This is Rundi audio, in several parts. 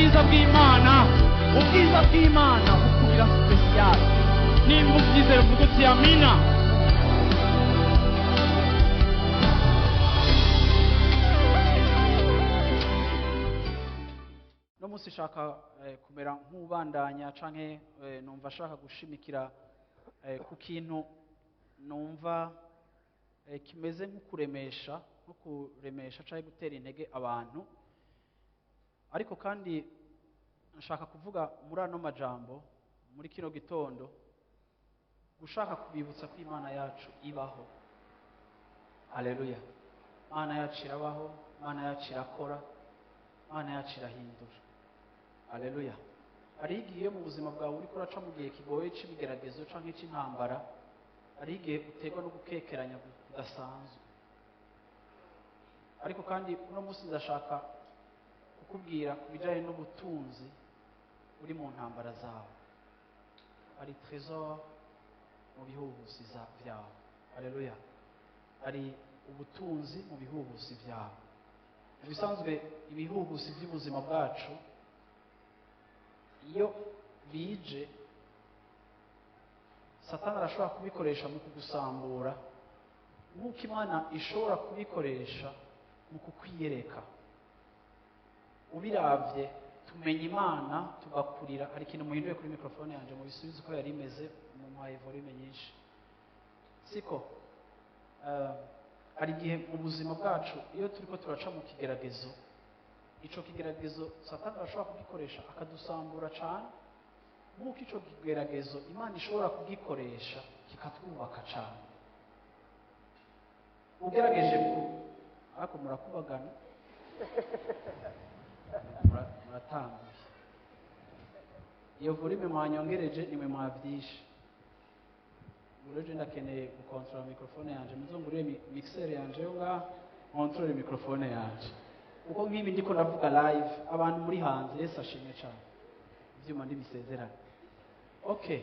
ubwiza bw'Imana, ubwiza bw'Imana bukugira special. Nimba ubyizera uvuga uti amina. No musi shaka kumera nk'ubandanya canke numva ashaka gushimikira ku kintu numva kimeze nk'ukuremesha canke gutera intege abantu, ariko kandi nshaka kuvuga muri ano majambo muri kino gitondo gushaka kubibutsa ko Imana yacu ibaho. Haleluya. Imana yacu irabaho, Imana yacu irakora, Imana yacu irahindura. Haleluya. Hari igihe mu buzima bwawe uriko uraca mu gihe kigoye c'ibigeragezo canke c'intambara, hari igihe uterwa no gukekeranya kudasanzwe. Ariko kandi uno munsi ndashaka kukubwira ku bijanye n'ubutunzi uri mu ntambara zawe. Hari trésor mu bihuhusi vyawe. Haleluya. Hari ubutunzi mu bihuhusi vyawe. Mu bisanzwe ibihuhusi by'ubuzima bwacu iyo bije, Satani arashobora kubikoresha mu kugusambura, nk'uko Imana ishobora kubikoresha mu kukwiyereka. Ubiravye tumenya Imana tugakurira. Hari ikintu muhinduye kuri mikrofone yanje mu bisubizo ko yari imeze mu mpaye volume nyinshi, siko? Hari igihe mu buzima bwacu iyo turiko turaca mu kigeragezo, ico kigeragezo Satani arashobora kugikoresha akadusambura cane, nk'uko ico kigeragezo Imana ishobora kugikoresha kikatwubaka cane. Ugerageje ariko murakubagana, muratanguye. Iyo volume mwanyongereje nimwe mwavyishe. Ureje ndakeneye gukontrola mikrofone yanje, muzongurire mixer yanje yo nga control mikrofone yanje. Uko nk'ibi ndiko ndavuga live, abantu muri hanze Yesu ashimwe cyane. Ivyuma ndibisezerana. Okay.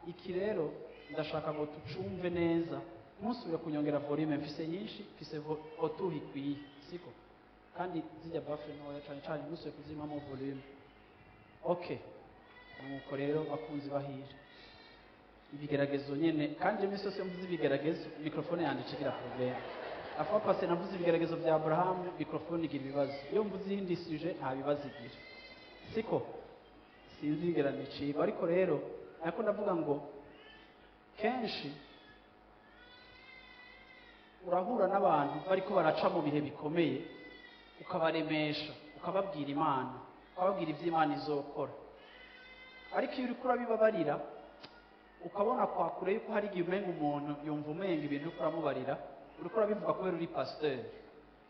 Iki rero ndashaka ngo tucumve neza. Musubira kunyongera volume mfise nyinshi, mfise otu ikwiye, siko? Kandi zijya buffer ntoya cyane cyane musubira kuzimamo volume. Okay. Nuko rero bakunzi bahije. Ibigeragezo nyene, kandi iminsi yose mvuze ibigeragezo mikrofone yanje ikigira problem. Afa pase navuze ibigeragezo bya Abraham, mikrofone igira ibibazo. Iyo mvuze indi sujet nta bibazo igira, siko? Sinzigera niciba. Ariko rero nako ndavuga ngo kenshi urahura n'abantu bariko baraca mu bihe bikomeye, ukabaremesha, ukababwira Imana, ukababwira ivy'Imana izokora. Ariko iyo uriko urabibabarira ukabona kwa kure yuko hari igihe umenga umuntu yumva umenga ibintu uriko uramubarira, uriko urabivuga kubera uri pasteur,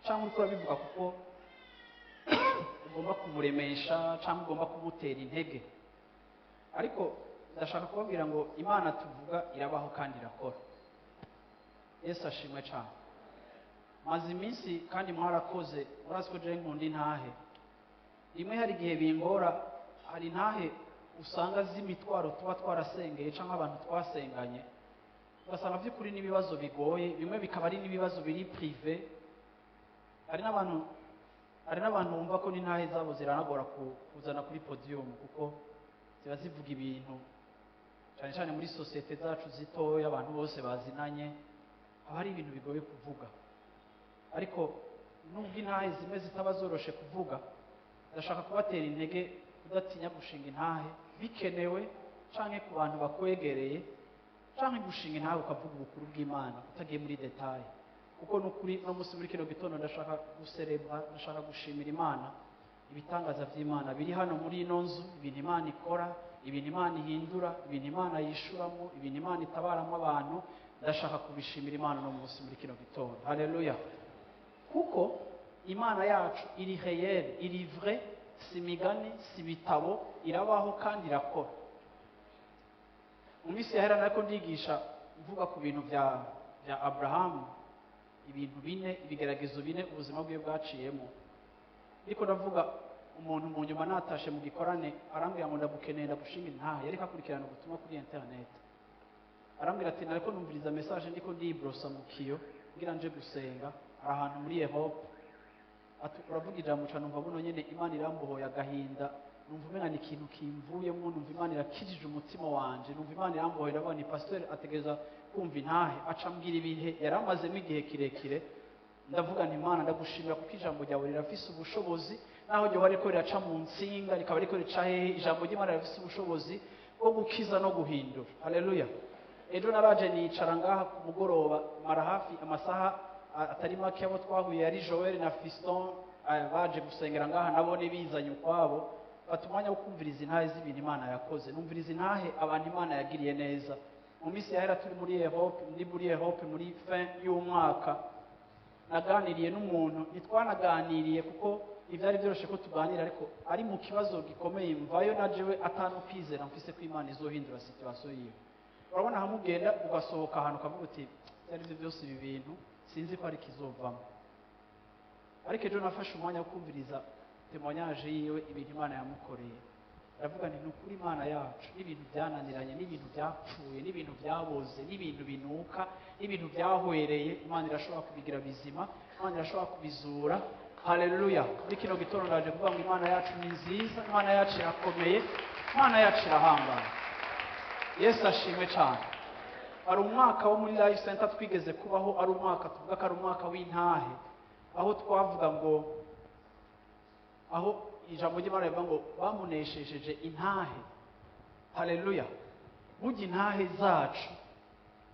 cyangwa uriko urabivuga kuko ugomba kumuremesha cyangwa ugomba kumutera intege. Ariko ndashaka kubabwira ngo Imana tuvuga irabaho kandi irakora. Yesu ashimwe cyane. Maze iminsi kandi mwarakoze, urazi ko je nkunda intahe. Rimwe hari igihe bingora, hari intahe usanga z'imitwaro tuba twarasengeye cyangwa abantu twasenganye, ugasanga by'ukuri n'ibibazo bigoye, bimwe bikaba ari n'ibibazo biri privé. Hari n'abantu bumva ko n'intahe zabo ziranagora kuzana kuri podium kuko ziba zivuga ibintu cyane cyane muri societe zacu zitoya, abantu bose bazinanye, haba hari ibintu bigoye kuvuga. Ariko nubwo intahe zimwe zitaba zoroshe kuvuga, ndashaka kubatera intege udatinya gushinga intahe bikenewe, canke ku bantu bakwegereye, canke gushinga intahe ukavuga ubukuru bw'Imana utagiye muri detail. Kuko nukuri no musi muri kino gitondo ndashaka guserebra, ndashaka gushimira Imana ibitangaza by'Imana biri hano muri ino nzu, ibintu Imana ikora, ibintu Imana ihindura, ibintu Imana yishuramo, ibintu Imana itabaramo abantu. Ndashaka kubishimira Imana no musi muri kino gitondo. Haleluya. Kuko Imana yacu iri réel, iri vrai, si migani, si bitabo, irabaho kandi irakora. Mu minsi yahera nariko ndigisha mvuga ku bintu bya Abraham, ibintu bine, ibigeragezo bine ubuzima bwe bwaciyemo. Ariko ndavuga umuntu mu nyuma natashe mu gikorane arambwira ngo ndagukeneye ndagushinga intahe, yariko akurikirana ubutumwa kuri internet. Arambwira ati nariko numviriza message ndiko ndibrosa mu kiyo ngira nje gusenga ahantu muri Europe. uravuga ijambo cyane numva buno nyene Imana irambohoye agahinda, numva umenga ni ikintu kimvuyemo, numva Imana irakijije umutima wanje, numva Imana irambohoye, ndavuga ni pasteur ategereza kumva intahe, aca mbwira ibihe yaramazemo igihe kirekire. Ndavuga nti Imana ndagushimira kuko ijambo ryawe rirafise ubushobozi, naho ryo bariko riraca mu nsinga rikaba riko rica hehe, ijambo ry'Imana rirafise ubushobozi bwo gukiza no guhindura. Haleluya. Ejo naraje nicara ngaha ku mugoroba, mara hafi amasaha atari make, abo twahuye yari Joel na Fiston baje gusengera ngaha, nabone bizanye ukwabo, fata umwanya wo kumviriza intahe z'ibintu Imana yakoze, numviriza intahe abantu Imana yagiriye neza. Mu minsi yahera turi muri Europe muri fin y'umwaka, naganiriye n'umuntu, ntitwanaganiriye kuko ivyari byoroshe ko tuganira, ariko ari mu kibazo gikomeye, mvayo najewe atanukwizera mfise ko Imana izohindura situation yiwe. Urabona hamugenda ugasohoka ahantu ukavuga uti byari byo byose ibi bintu sinzi ko ari kizovamo. Ariko ejo nafashe umwanya wo kumviriza témoignage yiwe, ibintu Imana yamukoreye. Ndavuga nti nukuri Imana yacu, n'ibintu byananiranye, n'ibintu byapfuye, n'ibintu byaboze, n'ibintu binuka, n'ibintu byahwereye, Imana irashobora kubigira bizima, Imana irashobora kubizura. Haleluya. Muri kino gitondo ndaje kuvuga ngo Imana yacu ni nziza, Imana yacu irakomeye, Imana yacu irahangana. Yesu ashimwe cyane. Ari umwaka wo muri Life Center twigeze kubaho, ari umwaka tuvuga ko ari umwaka w'intahe, aho twavuga ngo aho ijambo ry'Imana rivuga ngo bamuneshejeje intahe. Haleluya. Burya intahe zacu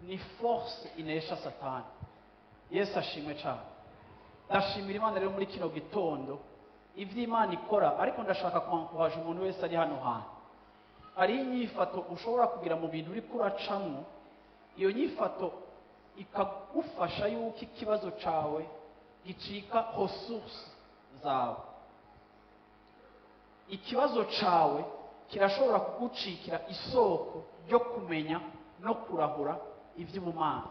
ni force inesha Satani. Yesu ashimwe cyane. Ndashimira Imana rero muri kino gitondo ivyo Imana ikora, ariko ndashaka kwankuraje umuntu wese ari hano hantu. Hari inyifato ushobora kugira mu bintu uri kuracamo, iyo nyifato ikagufasha yuko ikibazo cawe gicika ressources zawe. Ikibazo cawe kirashobora kugucikira isoko ryo kumenya no kurahura ivy'ubumana.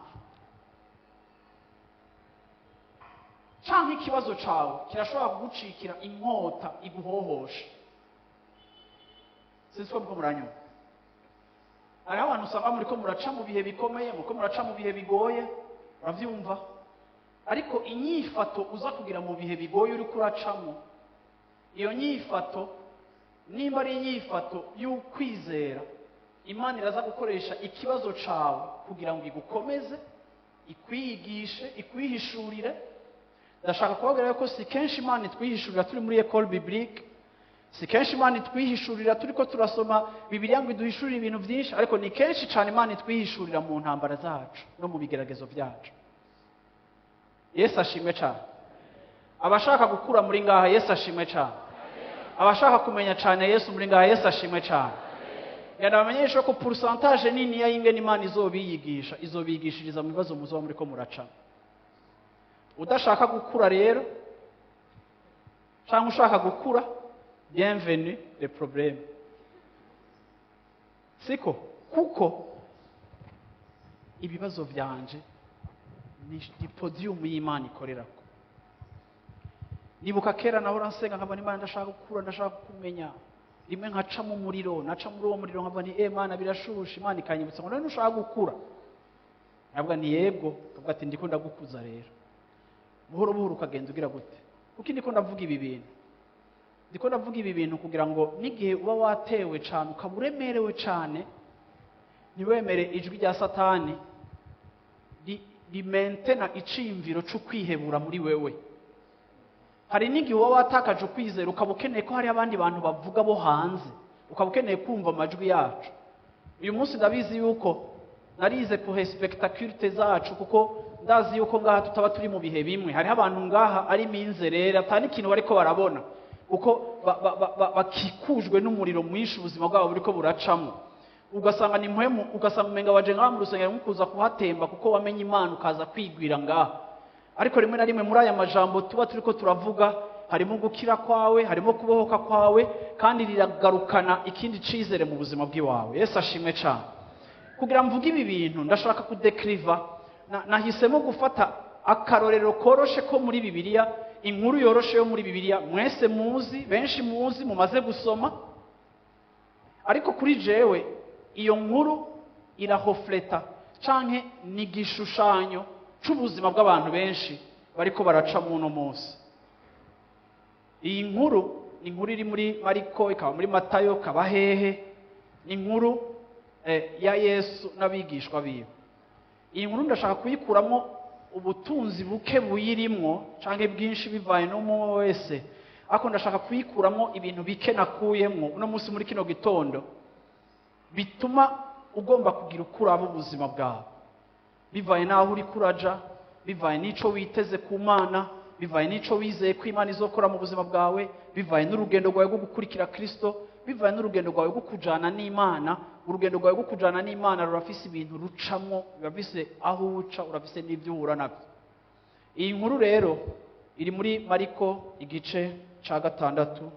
Canke ikibazo cawe kirashobora kugucikira inkota iguhohosha. Sinzi ko muranyumva. Hari abantu usanga muriko muraca mu bihe bikomeye, muriko muraca mu bihe bigoye, uravyumva? Ariko inyifato uza kugira mu bihe bigoye uri kuracamo, iyo nyifato nimba ari inyifato y'ukwizera, Imana iraza gukoresha ikibazo cawe kugira ngo igukomeze, ikwiyigishe, ikwihishurire. Ndashaka kubabwira ko si kenshi Imana itwihishurira turi muri école biblique, si kenshi Imana itwihishurira turiko turasoma Bibiliya ngo iduhishurire ibintu byinshi, ariko ni kenshi cyane Imana itwihishurira mu ntambara zacu no mu bigeragezo byacu. Yesu ashimwe cyane. Abashaka gukura muri ngaha, Yesu ashimwe cyane. Abashaka kumenya cyane Yesu muri ngaha, Yesu ashimwe cyane. Yandabamenyesha ko pourcentage nini ya ingene Imana izobiyigisha, izobigishiriza mu bibazo muzo muri ko muraca. Udashaka gukura rero, cyangwa ushaka gukura, bienvenue le problème. Siko kuko ibibazo byanje ni podium y'Imana ikorerako. Nibuka kera naho ransenga nkabona Imana ndashaka gukura, ndashaka kumenya, rimwe nkaca mu muriro, naca muri uwo muriro nkabona Imana birashusha, Imana ikanyibutsa ngo none ushaka gukura. Nabwo ni yego, tuvuga ati ndiko ndagukuza rero. Buhoro buhoro ukagenda ugira gute? Kuko ndiko ndavuga ibi bintu. Ndiko ndavuga ibi bintu kugira ngo n'igihe uba watewe cyane, ukaburemerewe cyane, niwemere ijwi rya Satani limentena icimviro cyo kwihebura muri wewe. Hari n'igihe uba watakaje ukwizera, ukaba ukeneye ko hari abandi bantu bavuga bo hanze, ukaba ukeneye kumva amajwi yacu. Uyu munsi ndabizi yuko narize ku spectacularité zacu, kuko ndazi yuko ngaha tutaba turi mu bihe bimwe. Hari abantu ngaha ari minzerera, atani ikintu bariko barabona, kuko bakikujwe n'umuriro mwinshi ubuzima bwabo buriko buracamo. Ugasanga ni muhemu, ugasanga umenga waje ngaha mu rusengero mukuza kuhatemba kuko wamenye Imana ukaza kwigwira ngaha. Ariko rimwe na rimwe muri aya majambo tuba turiko turavuga, harimo gukira kwawe, harimo kubohoka kwawe, kandi riragarukana ikindi cizere mu buzima bw'iwawe. Yesu ashimwe cyane. Kugira mvuge ibi bintu ndashaka kudekriva, nahisemo gufata akarorero koroshe ko muri Bibiliya, inkuru yoroshe yo muri Bibiliya mwese muzi, benshi muzi, mumaze gusoma. Ariko kuri jewe iyo nkuru irahofleta canke ni gishushanyo c'ubuzima bw'abantu benshi bariko baraca mu no munsi. iyi nkuru ni inkuru iri muri Mariko, ikaba muri Matayo, ikaba hehe, ni inkuru ya Yesu n'abigishwa biwe. Iyi nkuru ndashaka kuyikuramo ubutunzi buke buyirimwo canke bwinshi bivaye n'umwe wese, ariko ndashaka kuyikuramo ibintu bike nakuyemwo uno munsi muri kino gitondo bituma ugomba kugira ukuraba ubuzima bwawe, bivaye naho uri kuraja, bivaye n'ico witeze ku Mana, bivaye n'ico wizeye ko Imana izokora mu buzima bwawe, bivaye n'urugendo rwawe rwo gukurikira Kristo, bivaye n'urugendo rwawe rwo kujana n'Imana. Urugendo rwawe rwo kujana n'Imana rurafise ibintu rucamwo, rurafise aho uca, urafise n'ibyo uhura nabyo. Iyi nkuru rero iri muri Mariko igice ca 6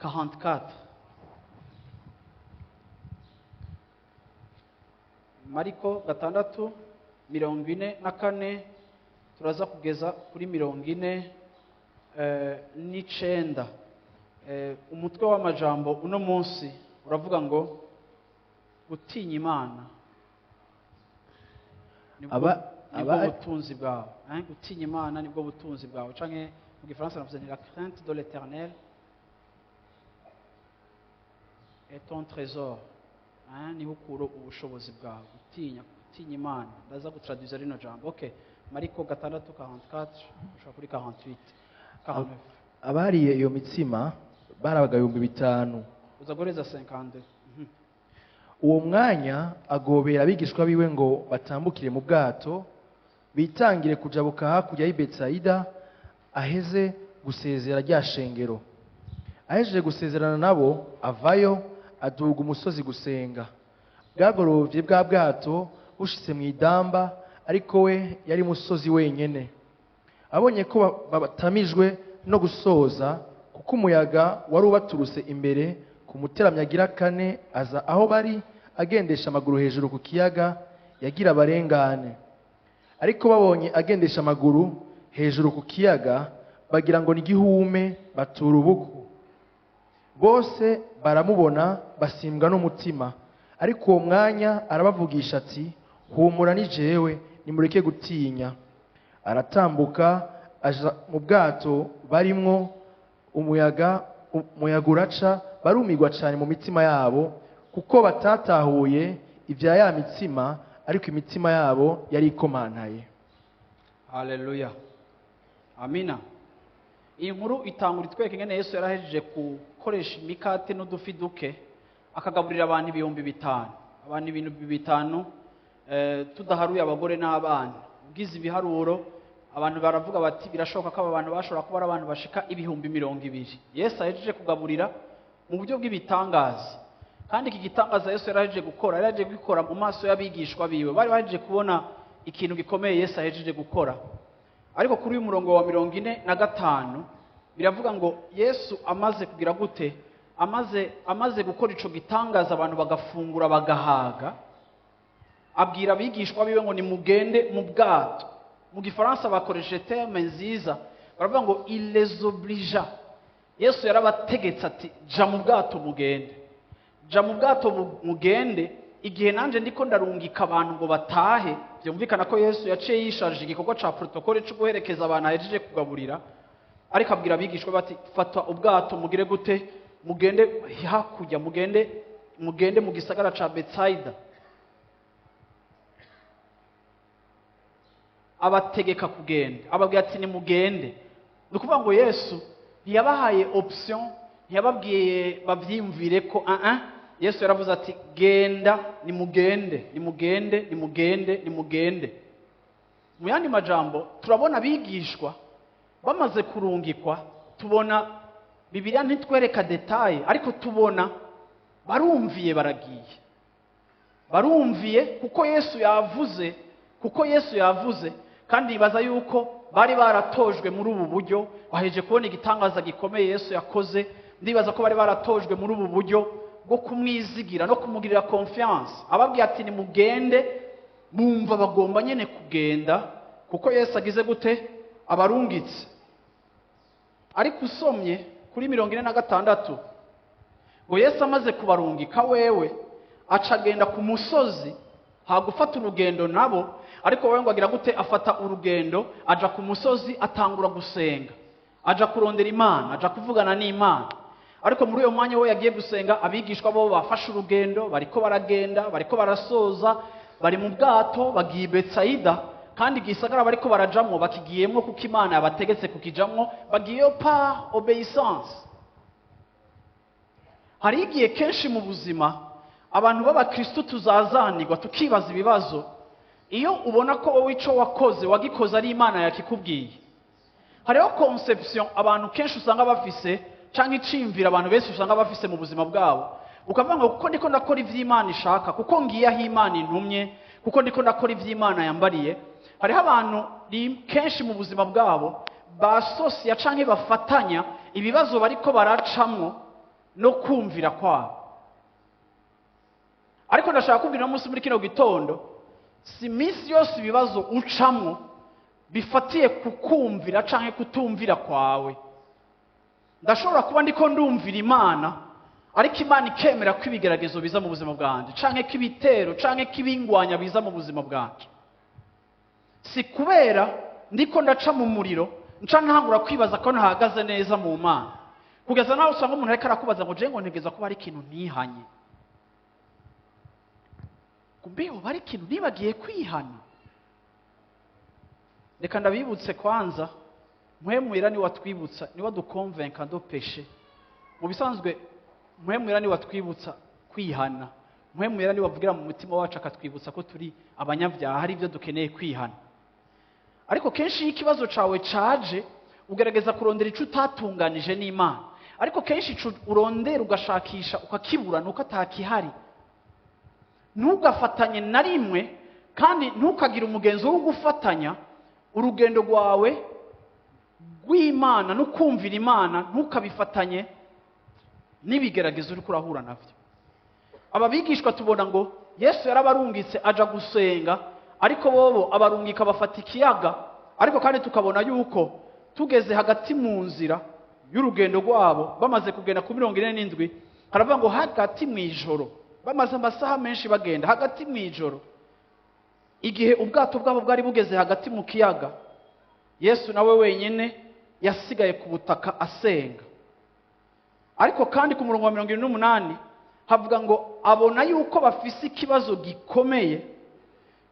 44. Mariko 6:44 turaza kugeza kuri 49. Umutwe w'amajambo uno munsi uravuga ngo gutinya Imana nibwo butunzi bwawe. Gutinya Imana nibwo butunzi bwawe, canke mu Gifaransa navuze ni la crainte de l'Éternel est ton trésor. Niho ukura ubushobozi bwawe, gutinya Imana. Ndaza gutraduza rino jambo. Okay, Mariko 6:44 ushaka kuri 48. Abariye iyo mitsima barabaga 5,000. Uza goreza 52. Uwo mwanya agobera abigishwa biwe ngo batambukire mu bwato bitangire kujabuka hakurya y'i Betsaida, aheze gusezera rya shengero. Ahejeje gusezerana nabo avayo aduga umusozi gusenga. Bwagorovye bwa bwato bushitse mu idamba, ariko we yari musozi wenyene. Abonye ko batamijwe no gusoza, kuko umuyaga wari ubaturutse imbere ku muteramyi agira 4, aza aho bari agendesha amaguru hejuru ku kiyaga yagira abarengane. Ariko babonye agendesha amaguru hejuru ku kiyaga, bagira ngo ni gihume, batura ubuku. Bose baramubona basimbwa n'umutima, ariko uwo mwanya arabavugisha ati, humura ni jewe, nimureke gutinya. Aratambuka aja mu bwato barimwo, umuyaga uraca, barumirwa cyane mu mitima yabo, kuko batatahuye ibya ya mitsima, ariko imitima yabo yari ikomantaye. Haleluya, amina. Iyi nkuru itangura itwereka ingene Yesu yarahejeje gukoresha imikate n'udufi duke akagaburira abantu 5,000. Abantu 5,000 tudaharuye abagore n'abana. Ugize ibiharuro abantu baravuga bati birashoboka ko aba bantu bashobora kuba ari abantu bashika 200,000. Yesu ahejeje kugaburira mu buryo bw'ibitangaza, kandi iki gitangaza Yesu yarahejeje gukora, yarahejeje gukora mu maso y'abigishwa biwe. Bari bahejeje kubona ikintu gikomeye Yesu ahejeje gukora. Ariko kuri uyu murongo wa 45 biravuga ngo Yesu amaze kugira gute, amaze gukora ico gitangaza, abantu bagafungura bagahaga, abwira abigishwa biwe ngo nimugende mu bwato. Mu Gifaransa bakoresheje Thème nziza, baravuga ngo il les obligea. Yesu yarabategetse ati ja mu bwato mugende, ja mu bwato mugende. Igihe nanje ndiko ndarungika abantu ngo batahe, byumvikana ko Yesu yaciye yisharije igikorwa ca protokole cyo guherekeza abantu ahejeje kugaburira. Ariko abwira abigishwa bati fata ubwato mugire gute, mugende hakurya, mugende mu gisagara ca Betsaida. Abategeka kugenda, ababwira ati ni mugende. Nukuvuga ngo Yesu ntiyabahaye option, ntiyababwiye bavyimvire ko Yesu yaravuze ati genda, nimugende. Mu yandi majambo turabona abigishwa bamaze kurungikwa, tubona Bibiliya ntitwereka detaye, ariko tubona barumviye, barumviye kuko Yesu yavuze, kandi nibaza yuko bari baratojwe muri ubu buryo. Baheje kubona igitangaza gikomeye Yesu yakoze, ndibaza ko bari baratojwe muri ubu buryo bwo kumwizigira no kumugirira confiance. Ababwiye ati ni mugende, bumva bagomba nyene kugenda kuko Yesu agize gute, abarungitse. Ariko usomye kuri 46 ngo Yesu amaze kubarungika wewe acagenda ku musozi, hagufata urugendo nabo, ariko wewe ngo agira gute, afata urugendo aja ku musozi atangura gusenga. aja kurondera Imana, aja kuvugana n'Imana. Ariko muri uyo mwanya we yagiye gusenga, abigishwa bo bafashe urugendo, bariko baragenda, bariko barasoza, bari mu bwato, bagiye i Betsaida, kandi igisagara bariko barajamwo bakigiyemwo kuko Imana yabategetse kukijamwo, bagiyeyo par obéissance. Hari igihe kenshi mu buzima abantu b'abakristo tuzazanirwa tukibaza ibibazo, iyo ubona ko wowe ico wakoze wagikoze ari Imana yakikubwiye. Hariho conception abantu kenshi usanga bafise, canke iciyumvira abantu benshi usanga bafise mu buzima bwabo, ukavuga ngo kuko ndiko ndakora ivy'Imana ishaka, kuko ngiye aho Imana intumye, kuko ndiko ndakora ivy'Imana yambariye. Hariho abantu kenshi mu buzima bwabo basosiya canke bafatanya ibibazo bariko baracamwo no kumvira kwabo. Ariko ndashaka kubwira umunsi muri kino gitondo, si minsi yose ibibazo ucamwo bifatiye kukumvira canke kutumvira kwawe. Ndashobora kuba ndiko ndumvira Imana, ariko Imana ikemera ko ibigeragezo biza mu buzima bwanje, canke k'ibitero canke k'ibingwanya biza mu buzima bwanje. Si kubera ndiko ndaca mu muriro nca ntangura kwibaza ko ntahagaze neza mu Mana, kugeza nawe usanga umuntu ariko arakubaza ngo je ngo ntegeza kuba ari ikintu ntihanye. Kumbeho bari ikintu nibagiye kwihana. Reka ndabibutse kwanza, Mpwemwera ni watwibutsa, ni wadukonvenka do peshe. Mu bisanzwe Mpwemwera ni watwibutsa kwihana. Mpwemwera ni wavugira mu mutima wacu akatwibutsa ko turi abanyabyaha, hari ibyo dukeneye kwihana. Ariko kenshi iyo ikibazo cawe caje ugerageza kurondera ico utatunganije n'Imana, ariko kenshi ico urondera ugashakisha ukakibura nuko atakihari. Ntugafatanye na rimwe kandi ntukagire umugenzo wo gufatanya urugendo rwawe rw'Imana no kumvira Imana, ntukabifatanye n'ibigeragezo uri kurahura navyo. Ababigishwa tubona ngo Yesu yarabarungitse aja gusenga, ariko bobo abarungika bafata ikiyaga, ariko kandi tukabona yuko tugeze hagati mu nzira y'urugendo rwabo, bamaze kugenda ku 47, haravuga ngo hagati mu ijoro, bamaze amasaha menshi bagenda hagati mu ijoro, igihe ubwato bwabo bwari bugeze hagati mu kiyaga, Yesu nawe wenyine yasigaye ku butaka asenga. Ariko kandi ku murongo wa 28 havuga ngo abona yuko bafise ikibazo gikomeye,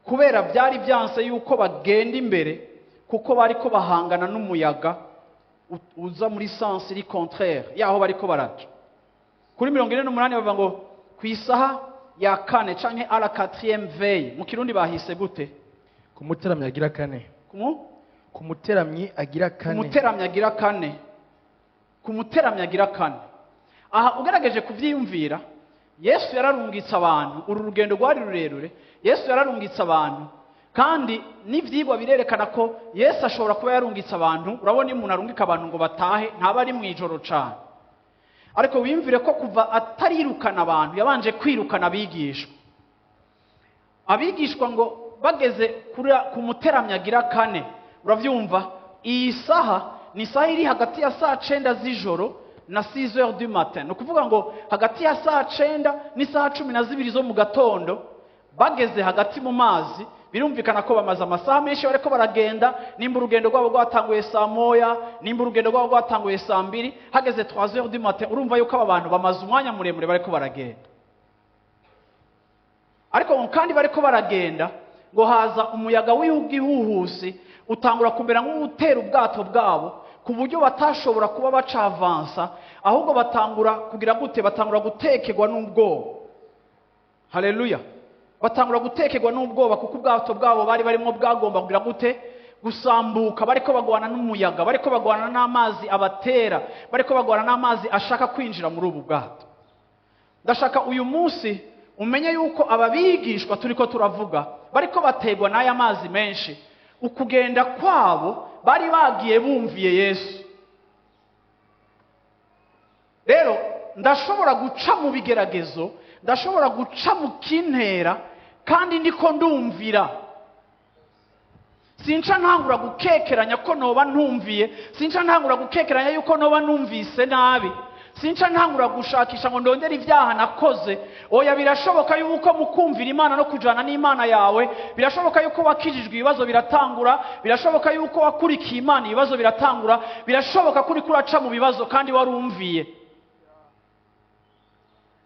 kubera byari byanse yuko bagenda imbere, kuko bariko bahangana n'umuyaga uza muri sens iri contraire yaho bariko baraca. Kuri 48 bavuga ngo kwisaha ya kane canke à la 4e veille, mu Kirundi bahise gute? Kumuteramyi agira kane. Kumuteramyi agira kane. Kumuteramyi agira kane. Kumuteramyi agira kane. Aha ugerageje kuvyiyumvira, Yesu yararungitse abantu, uru rugendo rwari rurerure, Yesu yararungitse abantu, kandi n'ivyigwa birerekana ko Yesu ashobora kuba yarungitse abantu. Urabona iyo umuntu arungika abantu ngo batahe, ntaba ari mwijoro cane. Ariko wimvire ko kuva atarirukana abantu yabanje kwirukana abigishwa. Abigishwa ngo bageze ku muteramyi agira kane, uravyumva, iyi saha ni saha iri hagati ya saa 9 z'ijoro na 6h du matin. No kuvuga ngo hagati ya saa 9 ni saa 12 zo mu gatondo, bageze hagati mu mazi, birumvikana ko bamaze amasaha menshi bariko baragenda. Nimba urugendo rwabo rwatanguye saa 1, nimba urugendo rwabo rwatanguye saa 2, hageze 3h du matin, urumva yuko aba bantu bamaze umwanya muremure bariko baragenda. Ariko kandi bariko baragenda ngo haza umuyaga w'igihuhusi utangura kumera nk'utera ubwato bwabo, ku buryo batashobora kuba bacavansa, ahubwo batangura kugira gute? Batangura gutekerwa n'ubwoba. Haleluya! Batangura gutekerwa n'ubwoba kuko ubwato bwabo bari barimo bwagomba kugira gute? Gusambuka. Bariko bagwana n'umuyaga, bariko bagwana n'amazi abatera, bariko bagwana n'amazi ashaka kwinjira muri ubu bwato. Ndashaka uyu munsi umenye yuko ababigishwa turiko turavuga bariko bategwa n'aya mazi menshi, ukugenda kwabo bari bagiye bumviye Yesu. Rero ndashobora guca mu bigeragezo, ndashobora guca mu kintera, kandi ndiko ndumvira. Sinca ntangura gukekeranya ko noba ntumviye, sinca ntangura gukekeranya yuko noba numvise nabi, sinca ntangura gushakisha ngo ndondere ibyaha nakoze. Oya, birashoboka yuko mu kumvira Imana no kujana n'Imana yawe, birashoboka yuko wakijijwe ibibazo biratangura, birashoboka yuko wakurikiye Imana ibibazo biratangura, birashoboka kuri kuraca mu bibazo kandi warumviye.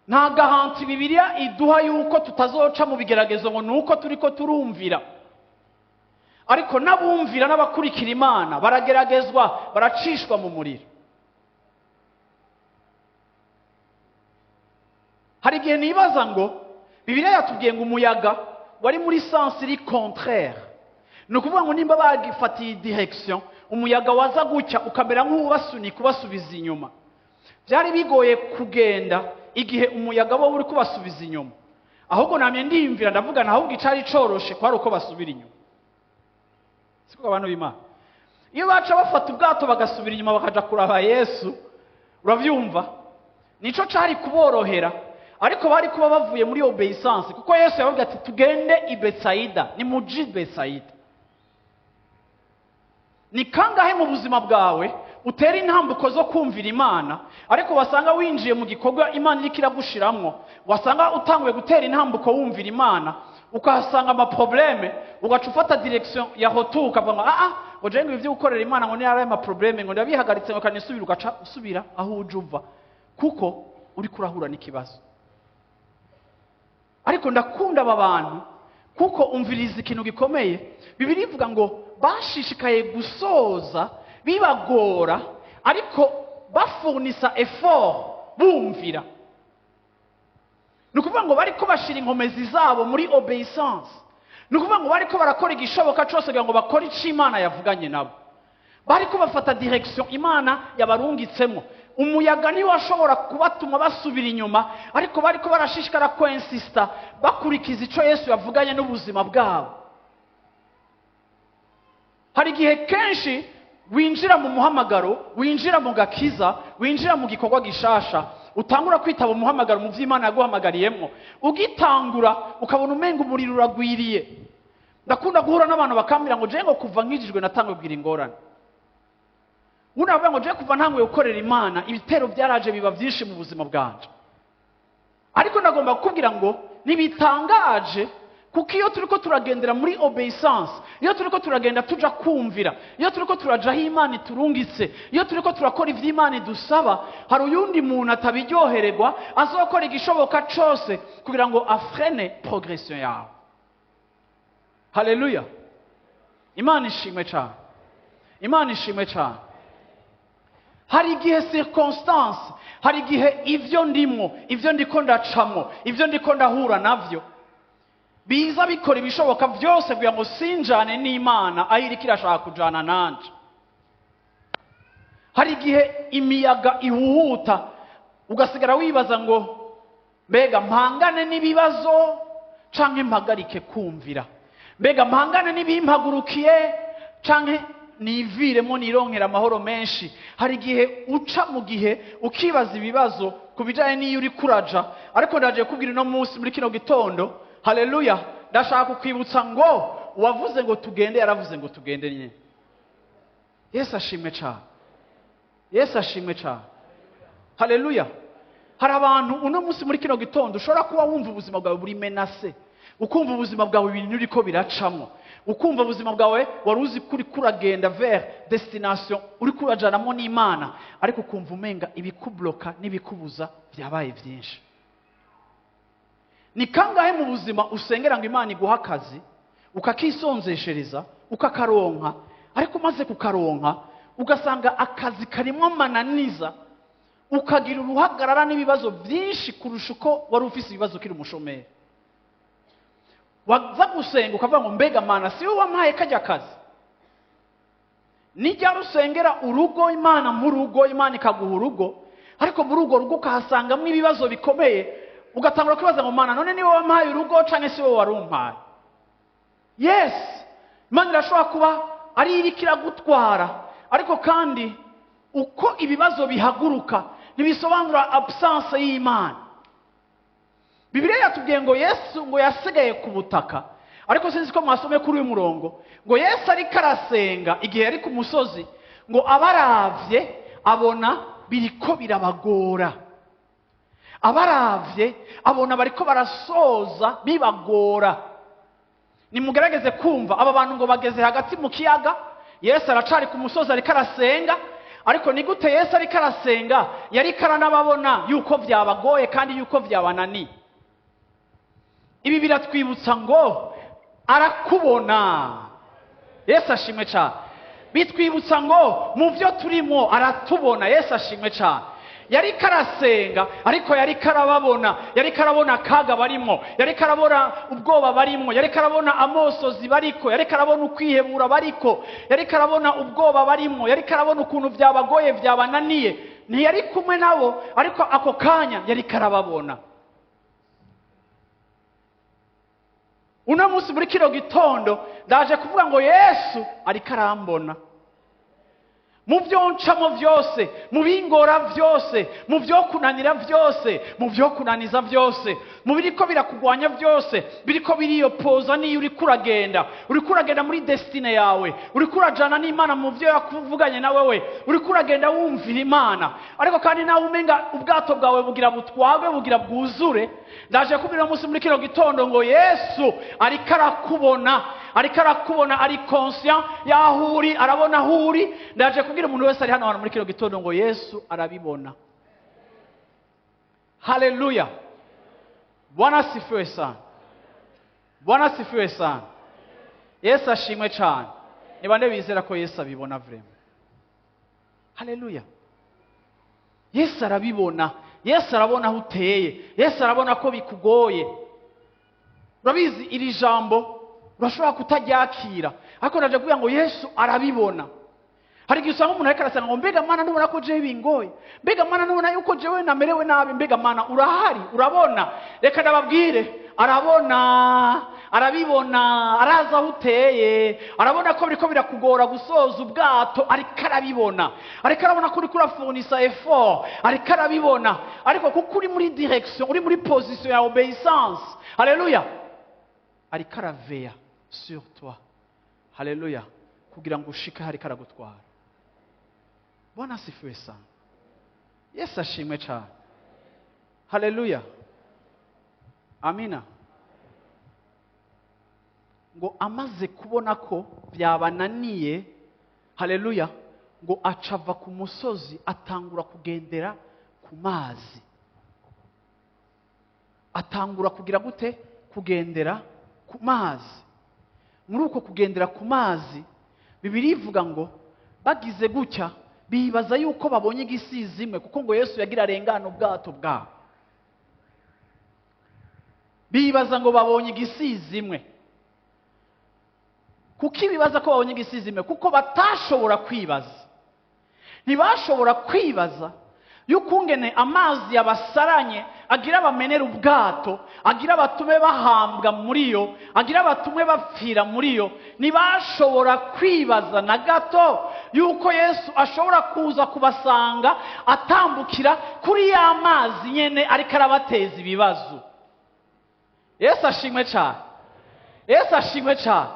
Nta garanti Bibiliya iduha yuko tutazoca mu bigeragezo ngo nuko turiko turumvira. Ariko n'abumvira n'abakurikira Imana barageragezwa, baracishwa mu muriro. Hari igihe nibaza ngo Bibiliya yatubwiye ngo umuyaga wari muri sens iri contraire. Ni ukuvuga ngo nimba bagifatiye direction, umuyaga waza gutya ukamera nk'ubasunika ubasubiza inyuma. Byari bigoye kugenda igihe umuyaga wo uri kubasubiza inyuma. Ahubwo namye ndiyumvira ndavuga na ahubwo icari coroshe kwari uko basubira inyuma. Siko abantu b'Imana. Iyo baca bafata ubwato bagasubira inyuma bakaja kuraba Yesu, uravyumva? Nico cari kuborohera, ariko bari kuba bavuye muri obéissance, kuko Yesu yavuga ati tugende i Betsaida, ni muji Betsaida. Ni kangahe mu buzima bwawe utera intambuko zo kumvira Imana, ariko wasanga winjiye mu gikorwa Imana iriko iragushiramwo, wasanga utanguye gutera intambuko wumvira Imana, ukahasanga ama probleme, ugaca ufata direction ya hotu ukavuga ngo je ngo ivyo gukorera Imana ngo ni ari ama probleme ngo ndabihagaritse ngo kanisubira, ugaca usubira aho ujuva kuko uri kurahura n'ikibazo. Ariko ndakunda aba bantu kuko umviriza ikintu gikomeye. Bibiliya ivuga ngo bashishikaye gusoza bibagora, ariko bafurnisa effort bumvira. Nukuvuga ngo bariko bashira inkomezi zabo muri obéissance. Nukuvuga ngo bariko barakora igishoboka cyose kugira ngo bakore ico Imana yavuganye nabo. Bariko bafata direction Imana yabarungitsemo. Umuyaga ni washobora kubatuma basubira inyuma, ariko bariko barashishikara consiste bakurikiza ico Yesu yavuganye n'ubuzima bwabo. Hari igihe kenshi winjira mu muhamagaro, winjira mu gakiza, winjira mu gikorwa gishasha, utangura kwitaba umuhamagaro mu vy'Imana yaguhamagariyemo, ugitangura ukabona umenga umuriro uragwiriye. Ndakunda guhura n'abantu bakambira ngo je ngo kuva nkijijwe natangwe kugira ingorane. Unavuga ngo je kuva ntangwe gukorera Imana ibitero byaraje biba byinshi mu buzima bwanje. Ariko ndagomba kukubwira ngo nibitangaje, kuko iyo turiko turagendera muri obéissance, iyo turiko turagenda tuja kumvira, iyo turiko turaja aho Imana iturungitse, iyo turiko turakora ivy'Imana idusaba, hari uyundi muntu atabiryohererwa azokora igishoboka cose kugira ngo afrene progression yawe. Haleluya. Imana ishimwe cyane. Imana ishimwe cyane. Hari igihe circonstance, hari igihe ivyo ndimwo, ivyo ndiko ndacamwo, ivyo ndiko ndahura navyo biza bikora ibishoboka byose kugira ngo sinjane n'Imana aho iriko irashaka kujana nanje. Hari igihe imiyaga ihuhuta ugasigara wibaza ngo mbega mpangane n'ibibazo canke mpagarike kumvira, mbega mpangane n'ibimpagurukiye canke niviremo nironkera amahoro menshi. Hari igihe uca mu gihe ukibaza ibibazo kubijanye n'iyo uri kuraja, ariko ndaje kubwira no munsi muri kino gitondo, haleluya, ndashaka kukwibutsa ngo uwavuze ngo tugende yaravuze ngo tugende nyine. Yesu ashimwe cyane. Yesu ashimwe cyane. Haleluya. Hari abantu uno munsi muri kino gitondo ushobora kuba wumva ubuzima bwawe buri menase, ukumva ubuzima bwawe ibintu uriko biracamo, ukumva ubuzima bwawe wari uzi kuri kuragenda vers destination uri kurajanamo n'Imana, ariko ukumva umenga ibikubloka n'ibikubuza byabaye byinshi. Ni kangahe mu buzima usengera ngo Imana iguha akazi, ukakisonzeshereza, ukakaronka, ariko maze kukaronka ugasanga akazi karimo amananiza, ukagira uruhagarara n'ibibazo byinshi kurusha uko wari ufise ibibazo kiri umushomeri. Waza gusenga ukavuga ngo mbega Mana si wowe wampaye kajya akazi. Nijya rusengera urugo Imana mu rugo, Imana ikaguha urugo, ariko muri urwo rugo ukahasangamo ibibazo bikomeye, ugatangura kwibaza ngo Mana none ni wowe wampaye urugo canke si wowe warumpaye. Yes, Imana irashobora kuba ari iriko iragutwara, ariko kandi uko ibibazo bihaguruka ntibisobanura absence y'Imana. Bibiliya yatubwiye ngo Yesu ngo yasigaye ku butaka, ariko sinzi ko mwasomye kuri uyu murongo ngo Yesu ariko arasenga igihe yari ku musozi, ngo abaravye abona biriko birabagora. Abaravye abona bariko barasoza bibagora. Nimugerageze kumva aba bantu ngo bageze hagati mu kiyaga, Yesu aracari ku musozi ariko arasenga, ariko ni gute Yesu ariko arasenga yari karanababona yuko vyabagoye kandi yuko vyabanani. Ibi biratwibutsa ngo arakubona. Yesu ashimwe cyane. Bitwibutsa ngo mu byo turimo aratubona. Yesu ashimwe cyane. Yari karasenga ariko yari karababona, yari karabona akaga barimo, yari karabona ubwoba barimo, yari karabona amosozi bariko, yari karabona ukwihebura bariko, yari karabona ubwoba barimo, yari karabona ukuntu vyabagoye vyabananiye. Ntiyari kumwe nabo ariko ako kanya yari karababona. Uno munsi muri kino gitondo ndaje kuvuga ngo Yesu ariko arambona. Mu byo ncamo byose, mu bingora byose, mu byo kunanira byose, mu byo kunaniza byose, mu biriko birakugwanya byose, biriko biriyopoza niyo uri kuragenda muri destine yawe, uri kurajana n'Imana mu byo yakuvuganye na wewe, uri kuragenda wumvira Imana, ariko kandi nawe umenga ubwato bwawe bugira butwagwe, bugira bwuzure. Ndaje kubira munsi muri kino gitondo ngo Yesu ariko arakubona, ariko arakubona, ari conscient yahuri, arabona huri. Ndaje kubwira umuntu wese ari hano muri kino gitondo ngo Yesu arabibona. Haleluya. Bwana sifiwe sana. Bwana sifiwe sana. Yesu ashimwe cyane. Ni bande bizera ko Yesu abibona vraiment. Haleluya. Yesu arabibona. Yesu arabona aho uteye. Yesu arabona ko bikugoye. Urabizi iri jambo urashobora kutaryakira, ariko ndaje kuvuga ngo Yesu arabibona. Hari igihe usanga umuntu ariko arasanga ngo mbega Mana nubona ko jewe bingoye, mbega Mana nubona yuko jewe namerewe nabi, mbega Mana urahari, urabona. Reka ndababwire, arabona, arabibona, araza aho uteye, arabona ko biriko birakugora gusoza ubwato, ariko arabibona. Ariko arabona ko uriko urafunisa effort, ariko arabibona. Ariko kuko uri muri direction, uri muri position ya obéissance, haleluya, ariko araveya sur toi, haleluya, kugira ngo ushike hari karagutwara. Bwana asifiwe sana. Yesu ashimwe cyane. Haleluya. Amina. Ngo amaze kubona ko byabananiye, haleluya, ngo acava ku musozi atangura kugendera ku mazi. Atangura kugira gute? Kugendera ku mazi. Muri uko kugendera ku mazi, Bibiliya ivuga ngo bagize gutya bibaza yuko babonye igisizimwe, kuko ngo Yesu yagira arengana ubwato bwabo. Bibaza ngo babonye igisizimwe. Kuko ibibaza ko babonye igisizimwe, kuko batashobora kwibaza. Ntibashobora kwibaza yuko ngene amazi yabasaranye agira bamenera ubwato, agira batume bahambwa muri yo, agira batume bapfira muri yo. Ntibashobora kwibaza na gato yuko Yesu ashobora kuza kubasanga atambukira kuri ya mazi nyene ariko arabateza ibibazo. Yesu ashimwe cyane. Yesu ashimwe cyane.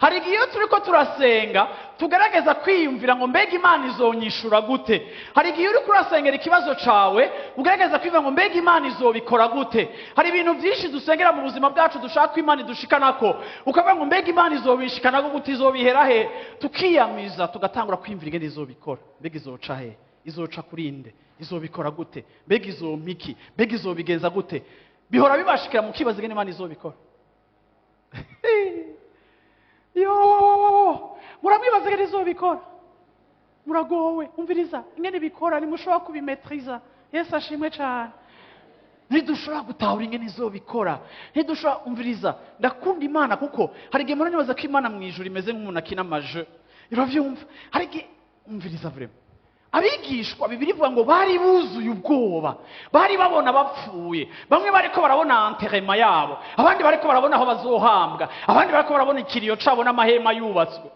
Hari igihe turiko turasenga tugerageza kwiyumvira ngo mbega Imana izonyishura gute. Hari igihe uri kurasengera ikibazo cawe ugerageza kwivuga ngo mbega Imana izobikora gute. Hari ibintu byinshi dusengera mu buzima bwacu dushaka Imana idushikanako, ukavuga ngo mbega Imana izobishikanako gute, izobihera he. Tukiyamiza tugatangura kwiyumvira ingene izobikora. Mbega izoca he, izoca kurinde, izobikora gute, mbega izompiki, mbega izobigenza gute. Bihora bibashikira mu kibazo ingene Imana izobikora. Yo, muramwibaza ingene izobikora, muragowe. Umviriza ingene bikora nimushobora kubimetriza. Yesu ashimwe cyane. Ntidushobora gutahura ingene izobikora, ntidushobora. Umviriza, ndakunda Imana kuko hari igihe muranibaza ko Imana mu ijuru imeze nk'umuntu akina amaje, uravyumva. Hari igihe, umviriza vraiment, abigishwa Bibiliya ivuga ngo bari buzuye ubwoba, bari babona bapfuye. Bamwe bariko barabona enterrement yabo, abandi bariko barabona aho bazohambwa, abandi bariko barabona ikiriyo cabo n'amahema yubatswe.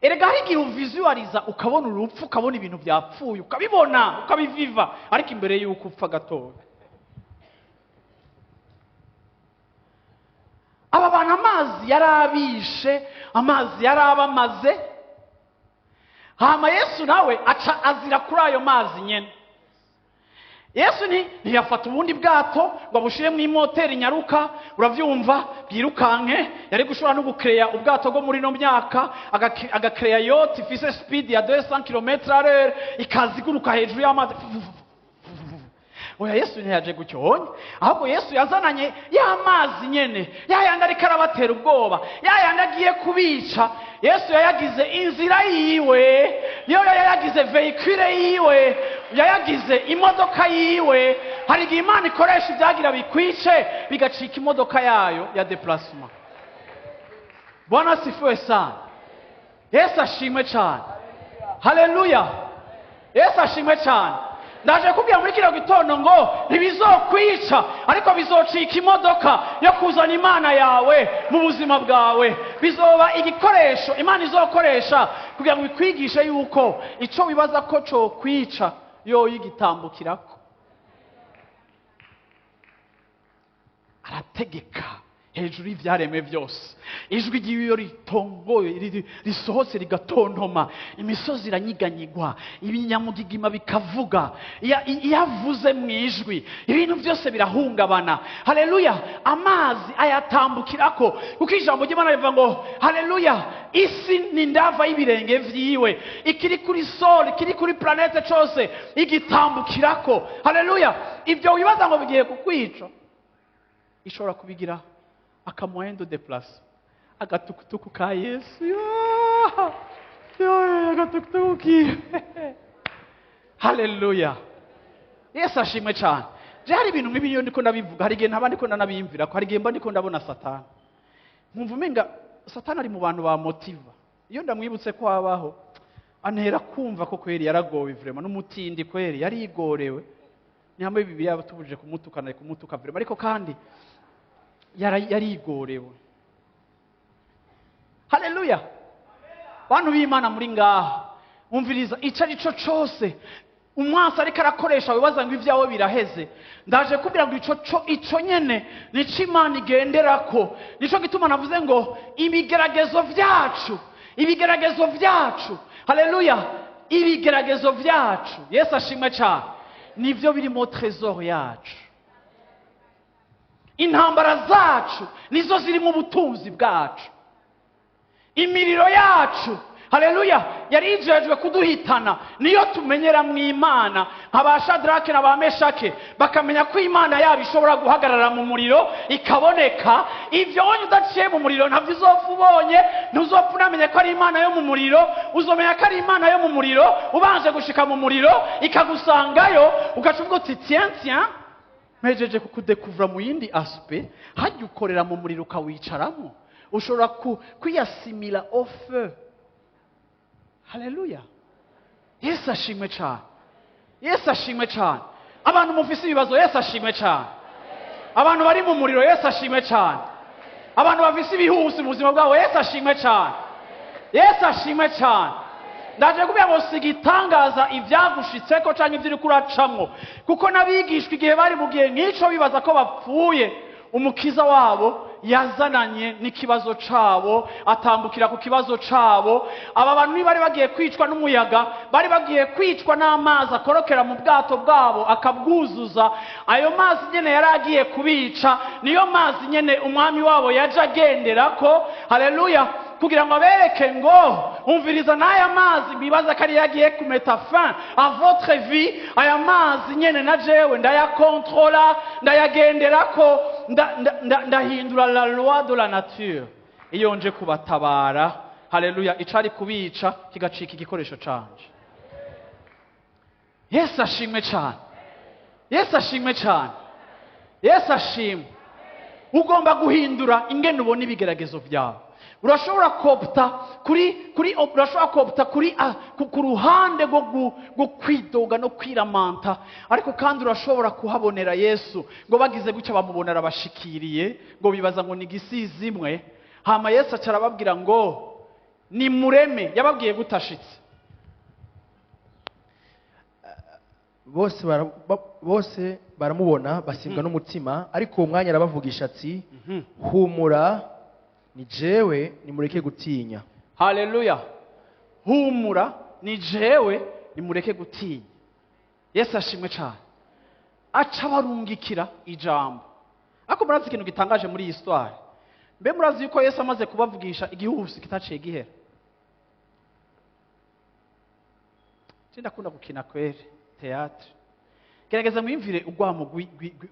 Erega hari igihe uvisualiza ukabona urupfu, ukabona ibintu byapfuye, ukabibona, ukabiviva, ariko imbere y'uko upfa gatoya. Aba bantu amazi yarabishe, amazi yarabamaze. hama Yesu nawe aca azira kuri ayo mazi nyene. Yesu ntiyafata ubundi bwato ngo abushire mu imoteri nyaruka, uravyumva, bwirukanke. Yari gushobora no gucreya ubwato bwo muri no myaka, agacreya yacht ifise speed ya 200 km/h ikaziguruka hejuru y'amazi. Oya, Yesu ntiyaje gucyonye, ahubwo Yesu yazananye y'amazi nyene, yayandi ariko arabatera ubwoba, yayandi agiye kubica. Yesu yayagize inzira yiwe, yo yayagize veicule yiwe, yayagize imodoka yiwe. Hari igihe Imana ikoresha ibyagira bikwice bigacika imodoka yayo ya déplacement. Bwana sifiwe sana. Yesu ashimwe cyane. Haleluya. Yesu ashimwe cyane. Ndaje kubwira muri kino gitondo ngo ntibizokwica, ariko bizocika imodoka yo kuzana Imana yawe mu buzima bwawe. Bizoba igikoresho Imana izokoresha kugira ngo ikwigishe yuko ico wibaza ko cyo kwica yo yigitambukirako. Arategeka hejuru y'ivyaremwe byose. Ijwi ry'iyo ritongoye risohotse rigatontoma, imisozi iranyiganyigwa, ibinyamugigima bikavuga. Yavuze mu ijwi ibintu byose birahungabana. Haleluya. Amazi ayatambukirako kuko ijambo ry'Imana rivuga ngo haleluya, isi ni ndava y'ibirenge vyiwe, ikiri kuri sol, ikiri kuri planete cyose igitambukirako. Haleluya. Ibyo wibaza ngo bigiye kukwica, ishobora kubigira akamoyen de déplace, agatukutuku ka Yesu. Agatukutuku ki. Haleluya. Yesu ashimwe cyane. Hari ibintu nk'ibi ndiko ndabivuga, hari igihe ntabandi ko ndanabimvira ko, hari igihe mba ndiko ndabona Satani. Mwumva umenga Satani ari mu bantu ba motiva. Iyo ndamwibutse ko abaho, antera kumva ko kweri yaragowe vraiment, n'umutindi kweri yarigorewe. Ni hamwe Bibiliya batubuje kumutukana kumutuka vraiment, ariko kandi yarigorewe. Haleluya. Bantu b'Imana muri ngaha, umviriza ico ari cyo cyose umwasa ariko arakoresha wibaza ngo ivyawe biraheze. Ndaje kubwira ngo ico nyene nico Imana igenderako. Nico gituma navuze ngo ibigeragezo vyacu, haleluya, ibigeragezo vyacu, Yesu ashimwe cyane, nivyo biri mu trésor yacu. Intambara zacu nizo ziri mu butunzi bwacu. Imiriro yacu, haleluya, yari ijejwe kuduhitana, niyo tumenyera mu Imana. Abashadrake na bameshake bakamenya ko Imana yabo ishobora guhagarara mu muriro ikaboneka. Ivyo wonye udaciye mu muriro ntabyo uzopfa ubonye, ntuzopfa unamenye ko ari Imana yo mu muriro. Uzomenya ko ari Imana yo mu muriro ubanje gushika mu muriro ikagusangayo, ugacuvuga uti tiens mejeje kukudekuvura mu yindi aspect. Hajya ukorera mu muriro ukawicaramo, ushobora kwiyasimila au feu. Haleluya. Yesu ashimwe cyane. Yesu ashimwe cyane. Abantu mufise ibibazo, Yesu ashimwe cyane. Abantu bari mu muriro, Yesu ashimwe cyane. Abantu bafise ibihusi mu buzima bwabo, Yesu ashimwe cyane. Yesu ashimwe cyane. Ndaje kubera ngo sigitangaza ibyagushitseko canke ibyo kuracamwo, kuko nabigishwa igihe bari mu gihe nk'ico bibaza ko bapfuye, umukiza wabo yazananye n'ikibazo cabo, atambukira ku kibazo cabo. Aba bantu bari bagiye kwicwa n'umuyaga, bari bagiye kwicwa n'amazi akorokera mu bwato bwabo akabwuzuza. Ayo mazi nyene yaragiye kubica, niyo mazi nyene umwami wabo yaje agenderako. Haleluya. Kugira ngo abereke ngo umviriza n'aya mazi bibaza ko ari yagiye kumeta fin à votre vie. Aya mazi nyene na jewe ndayakontrola, ndayagenderako, ndahindura la loi de la nature. Iyo nje kubatabara, haleluya, icari kubica kigacika igikoresho canje. Yesu ashimwe cyane. Yesu ashimwe cyane. Yesu ashimwe. Ugomba guhindura ingene ubona ibigeragezo byawe. Urashobora kopta ku ruhande rwo kwidoga no kwiramanta, ariko kandi urashobora kuhabonera Yesu ngo bagize gutya bamubonera abashikiriye ngo bibaza ngo ni gisizi imwe. Hama Yesu acarababwira ngo ni mureme. Yababwiye gutashitse bose baramubona basimbwa n'umutima, ariko uwo mwanya arabavugisha ati humura, ni jewe, nimureke gutinya. Haleluya. Humura, ni jewe, nimureke gutinya. Yesu ashimwe cyane. Aca barungikira ijambo. Ariko murazi ikintu gitangaje muri iyi histoire. Mbe murazi yuko Yesu amaze kubavugisha igihuhusi kitaciye gihera. Ndakunda gukina kwere theatre. Gerageza mwimvire urwamo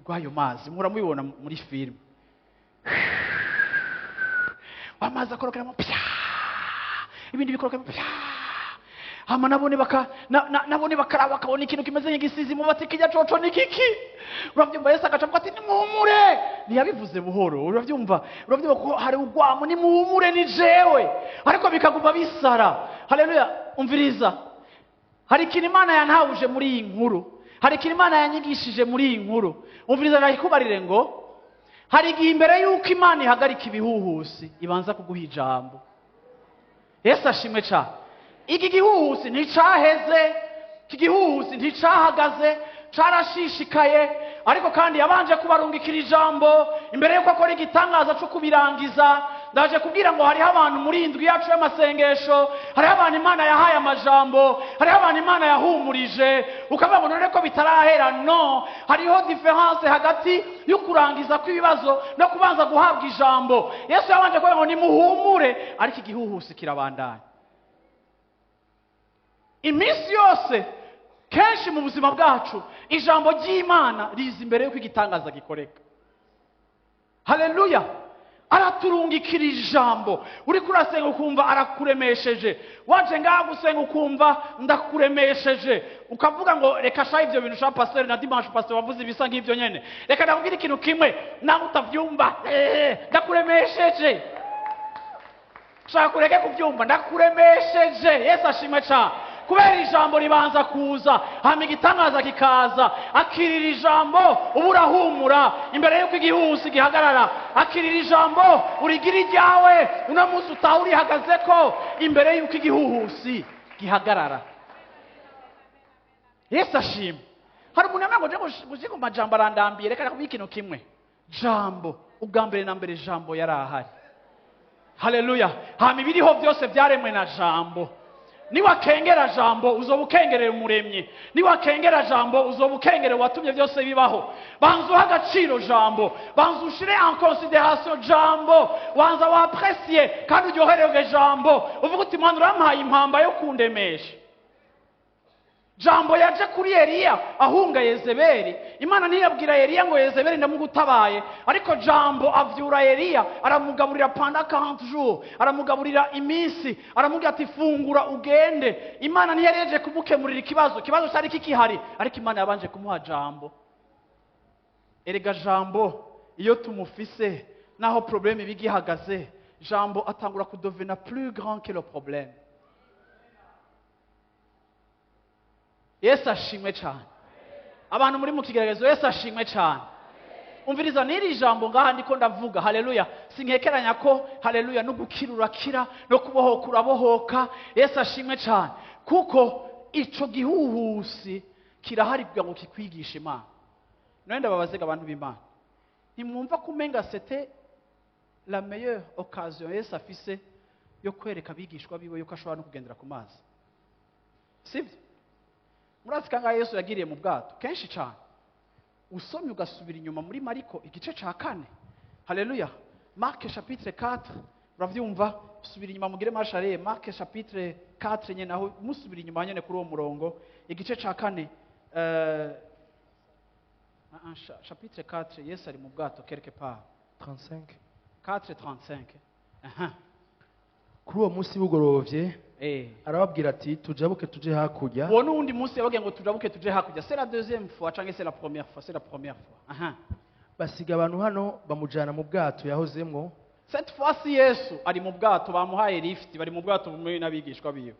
rw'ayo mazi, muhora mubibona muri film. Amazi akorokeramo pya, ibindi bikorokeramo pya. Hama nabone bakaraba bakabona ikintu kimeze nk'igisizi mu bati kijya coco ni kiki. Uravyumva Yesu agacavuga ati nimuhumure. Ntiyabivuze buhoro. Uravyumva ko hari urwamo, nimuhumure ni jewe. Ariko bikaguma bisara. Haleluya. Umviriza. Hari ikintu Imana yantahuje muri iyi nkuru. Hari ikintu Imana yanyigishije muri iyi nkuru. Umviriza ndayikubarire ngo hari igihe imbere y'uko Imana ihagarika ibihuhusi ibanza kuguha ijambo. Yesu ashimwe cyane. Iki gihuhusi nticaheze, iki gihuhusi nticahagaze, carashishikaye, ariko kandi yabanje kubarungikira ijambo imbere y'uko akora igitangaza cyo kubirangiza. Ndaje kubwira ngo hariho abantu muri indwi yacu y'amasengesho, hariho abantu Imana yahaye amajambo, hariho abantu Imana yahumurije, ukavuga ngo none ko bitarahera. No, hariho difference hagati yo kurangiza kw'ibibazo no kubanza guhabwa ijambo. Yesu yabanje kuvuga ngo nimuhumure, ariko igihuhusi kirabandanya. Iminsi yose kenshi mu buzima bwacu ijambo ry'Imana riza imbere y'uko igitangaza gikoreka. Haleluya. Araturungikira ijambo. Uri kurasenga ukumva arakuremesheje, waje ngaha gusenga ukumva ndakuremesheje, ukavuga ngo reka sha ivyo bintu sha pastor na dimanche pastor wavuze ibisa nk'ivyo nyene, reka ndakubwira ikintu kimwe nawe utavyumva, ndakuremesheje. Shaka kureke kubyumva, ndakuremesheje. Yesu ashimwe cyane. Kubera ijambo ribanza kuza, hama igitangaza kikaza. Akirira ijambo uba urahumura imbere y'uko igihuhusi gihagarara. Akirira ijambo urigira iryawe, uno munsi utaha urihagazeko imbere y'uko igihuhusi gihagarara. Yesu ashimwe. Hari umuntu yamwe ngo ku majambo arandambiye, reka nakubwira ikintu kimwe. Jambo ubwa mbere na mbere jambo yarahari. Haleluya. Hama ibiriho byose byaremwe na jambo. Niwakengera jambo uzoba ukengerera umuremyi. Niwakengera jambo uzoba ukengerera watumye byose bibaho. Banza uha agaciro jambo, banza ushire en considération jambo, wanza waprecier kandi uryohererwe jambo. Uvuga uti Mana urampaye impamba yo kundemesha. Jambo yaje kuri Eliya ahunga Yezebeli. Imana ntiyabwira Eliya ngo Yezebeli ndamugutabaye, ariko jambo avyura Eliya, aramugaburira pendant 40 jours, aramugaburira iminsi, aramubwira ati fungura ugende. Imana ntiyareje kumukemurira ikibazo cyari kikihari, ariko Imana yabanje kumuha jambo. Erega jambo iyo tumufise naho problème bigihagaze, jambo atangura kudovena plus grand que le problème. Yesu ashimwe cyane. Abantu muri mu kigeragezo Yesu ashimwe cyane. Umviriza niri jambo ngaha ndiko ndavuga. Haleluya. Sinkekeranya ko haleluya no gukirura kira no kubohoka urabohoka. Yesu ashimwe cyane. Kuko ico gihuhusi kirahari kugira ngo kikwigishe Imana. None ndababazega abantu b'Imana. Ntimwumva kumenga c'était la meilleure occasion Yesu afise yo kwereka abigishwa biwe yuko ashobora no kugendera ku mazi. Sibyo? Murazi kanga Yesu yagiriye mu bwato kenshi cyane. Usomye ugasubira inyuma muri Mariko igice ca 4. Haleluya. Marc chapitre 4. Uravyumva? Usubira inyuma mugire marshare. Marc chapitre 4 nyene naho musubira inyuma nyene kuri uwo murongo igice ca 4. Chapitre 4 Yesu ari mu bwato quelque part 35 4:35. Kuri uwo munsi bugorovye arababwira ati tujabuke tuje hakurya. Uwo n'undi munsi yabaga ngo tujabuke tuje hakurya. C'est la deuxième fois cyangwa c'est la première fois? C'est la première fois. Basiga abantu hano bamujana mu bwato yahozemwo. Cette fois-ci Yesu ari mu bwato, bamuhaye lift, bari mu bwato bumwe n'abigishwa biwe.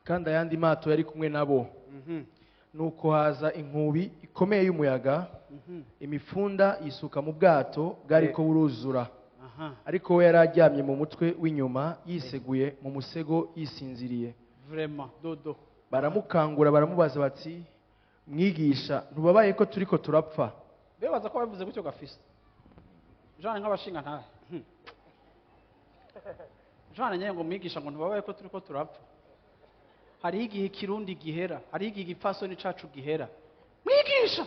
Kandi ayandi mato yari kumwe nabo. Nuko haza inkubi ikomeye y'umuyaga, imifunda yisuka mu bwato bwariko buruzura. Ariko we yararyamye mu mutwe w'inyuma yiseguye mu musego yisinziriye. Vraiment dodo. Baramukangura baramubaza bati mwigisha ntubabaye ko turiko turapfa. Bebaza ko bavuze gutyo gafise. Jean nk'abashinga ntahe. Jean nyene ngo mwigisha ngo ntubabaye ko turiko turapfa. hariho igihe kirundi gihera, hariho igihe igipfasoni cacu gihera. Mwigisha,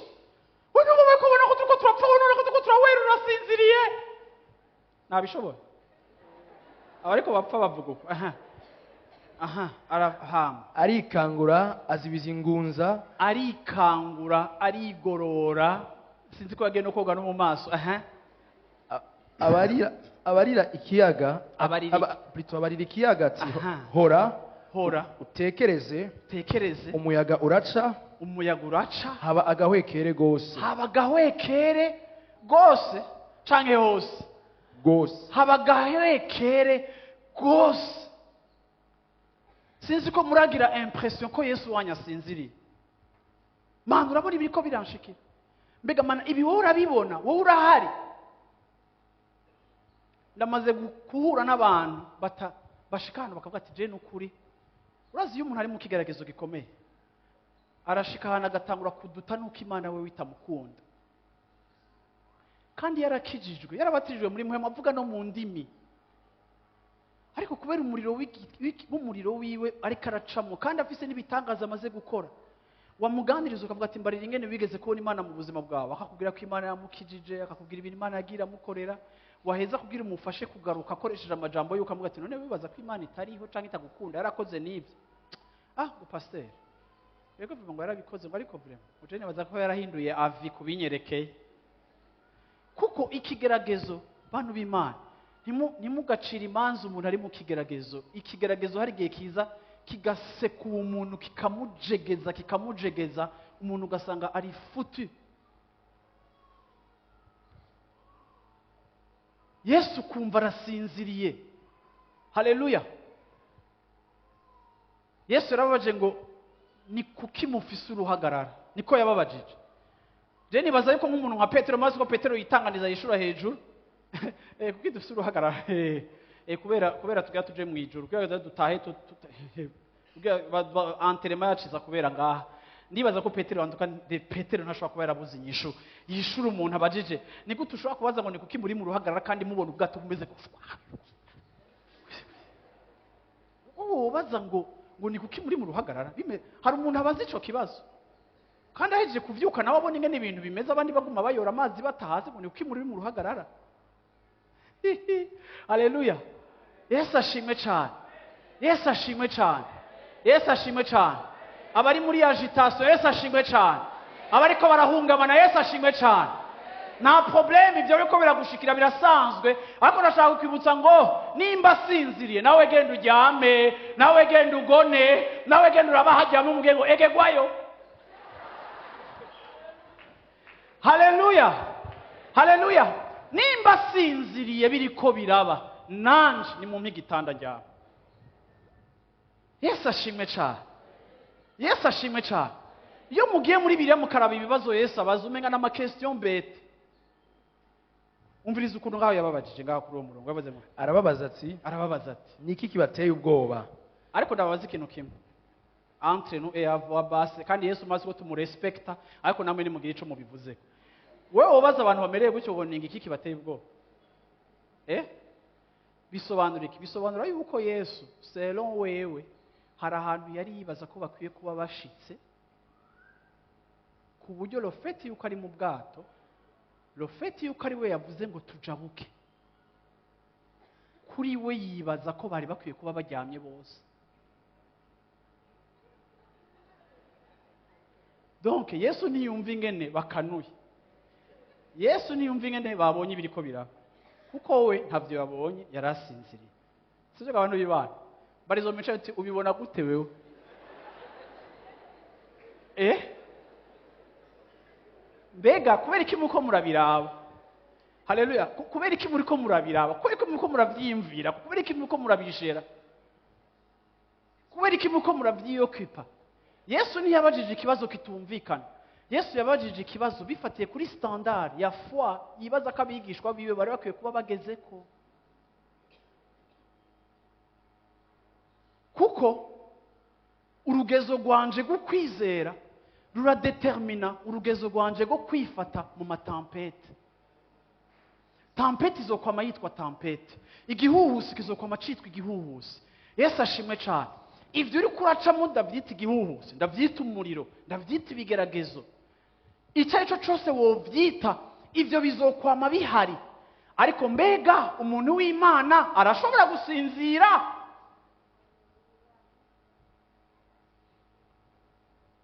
we n'ubu kubona ko turiko turapfa, we ko turiko turawera urasinziriye. Nabishobora. Abariko bapfa bavuga uko. Arahama. Arikangura azibiza ingunza, Arikangura, arigorora. Sinzi ko yagiye no koga no mu maso. abarira ikiyaga, abarira ikiyaga ati hora utekereze, umuyaga uraca, haba agahwekere gose, canke hose, haba agahwekere gose. Sinzi ko muragira impression ko Yesu wanyu asinziriye. Mana urabona ibiriko biranshikira. Mbega mana ibi wowe urabibona, wowe urahari. Ndamaze guhura n'abantu bashikana bakavuga ati je n'ukuri. Urazi iyo umuntu ari mu kigeragezo gikomeye, arashikana agatangura kuduta nuko Imana we witamukunda. Kandi yarakijijwe, yarabatijwe muri muhema avuga no mu ndimi. Ariko kubera umuriro wiwe ariko aracamo kandi afise n'ibitangaza amaze gukora, wamuganiriza ukavuga ati mbarira ingene wigeze kubona Imana mu buzima bwawe, akakubwira ko Imana yamukijije, akakubwira ibintu Imana yagira amukorera, waheza kubwira umufashe kugaruka akoresheje amajambo yuko amuga ati none wibaza ko Imana itariho canke itagukunda, yarakoze n'ibyo. Ngo pasteur yego vuga ngo yarabikoze, ngo ariko vraiment uje nibaza ko yarahinduye avi kubinyerekeye. Kuko ikigeragezo bantu b'Imana, ntimugacira imanza umuntu ari mu kigeragezo. Ikigeragezo hari igihe kiza kigasekura umuntu, kikamujegeza umuntu ugasanga ari futu. Yesu kumva arasinziriye. Haleluya. Yesu yarababaje ngo ni kuki mufise uruhagarara, niko yababajije. Je nibaza yuko nk'umuntu nka Petero, maze ko Petero yitanganiza yishura hejuru kuki dufise uruhagarara, kubera tugira tuje mu ijuru, kubera dutahe anterema yaciza kubera ngaha. Ndibaza ko Petero ntashobora kuba yarabuze inyishu yishura umuntu abajije. Ni gute ushobora kubaza ngo ni kuki muri mu ruhagarara kandi mubona ubwato bumeze ubaza ngo ni kuki muri mu ruhagarara. Hari umuntu abaza ico kibazo kandi ahejeje kuvyuka nawe abona ingene ibintu bimeze, abandi baguma bayora amazi batahaze ngo ni kuki muri mu ruhagarara. Haleluya. Yesu ashimwe cyane, Yesu ashimwe cyane, Yesu ashimwe cyane. Abari muri agitation Yesu ashimwe cyane, abariko barahungamana Yesu ashimwe cyane. Nta problem, ibyo biko biragushikira birasanzwe. Ariko ndashaka kwibutsa ngo nimba sinziriye nawe genda uryame, nawe genda ugone, nawe genda urabahajyamo umugengo egegwayo. Haleluya, haleluya. Nimba sinziriye biriko biraba, nanje ni mu migitanda njya. Yesu ashimwe cyane, Yesu ashimwe cyane. Iyo mugiye muri Bibiliya mukaraba ibibazo Yesu abaza umenga na question bete. Umviriza ukuntu ngaho yababajije ngaho kuri uwo murongo. Arababaza ati niki kibateye ubwoba? Ariko ndababaza ikintu kimwe, entre nous et avoir base, kandi Yesu maze ko tumurespecta, ariko namwe ni mugira ico mubivuze. Wewe ubaza abantu bamereye gutyo ngo ningi iki kibateye ubwoba? Bisobanura iki? Bisobanura yuko Yesu selon wewe hari ahantu yari yibaza ko bakwiye kuba bashitse, ku buryo lofeti yuko ari mu bwato, lofeti yuko ari we yavuze ngo tujabuke, kuri we yibaza ko bari bakwiye kuba baryamye bose. Donc Yesu ntiyumva ingene bakanuye, Yesu ntiyumva ingene babonye ibiriko biraba, kuko we ntavyo yabonye, yarasinziriye. Sije abantu bibana barizo mico ati ubibona gute wewe? Mbega kubera iki muko murabiraba? Haleluya. Kubera iki muriko murabiraba? Kubera iki muko muravyimvira? Kubera iki muko murabishera? Kubera iki muko muravyiyokipa? Yesu ntiyabajije ikibazo kitumvikana. Yesu yabajije ikibazo bifatiye kuri standard ya foi yibaza ko abigishwa biwe bari bakwiye kuba bagezeko. Kuko urugezo rwanje rwo kwizera ruradetermina urugezo rwanje rwo kwifata mu matempete. Tempête izokwama yitwa tempête, igihuhusi kizokwama citwa igihuhusi. Yesu ashimwe cyane. ibyo uri kuracamo ndabyita igihuhusi, ndabyita umuriro, ndabyita ibigeragezo, icyo ari cyo cyose wobyita, ibyo bizokwama bihari. Ariko mbega umuntu w'Imana arashobora gusinzira?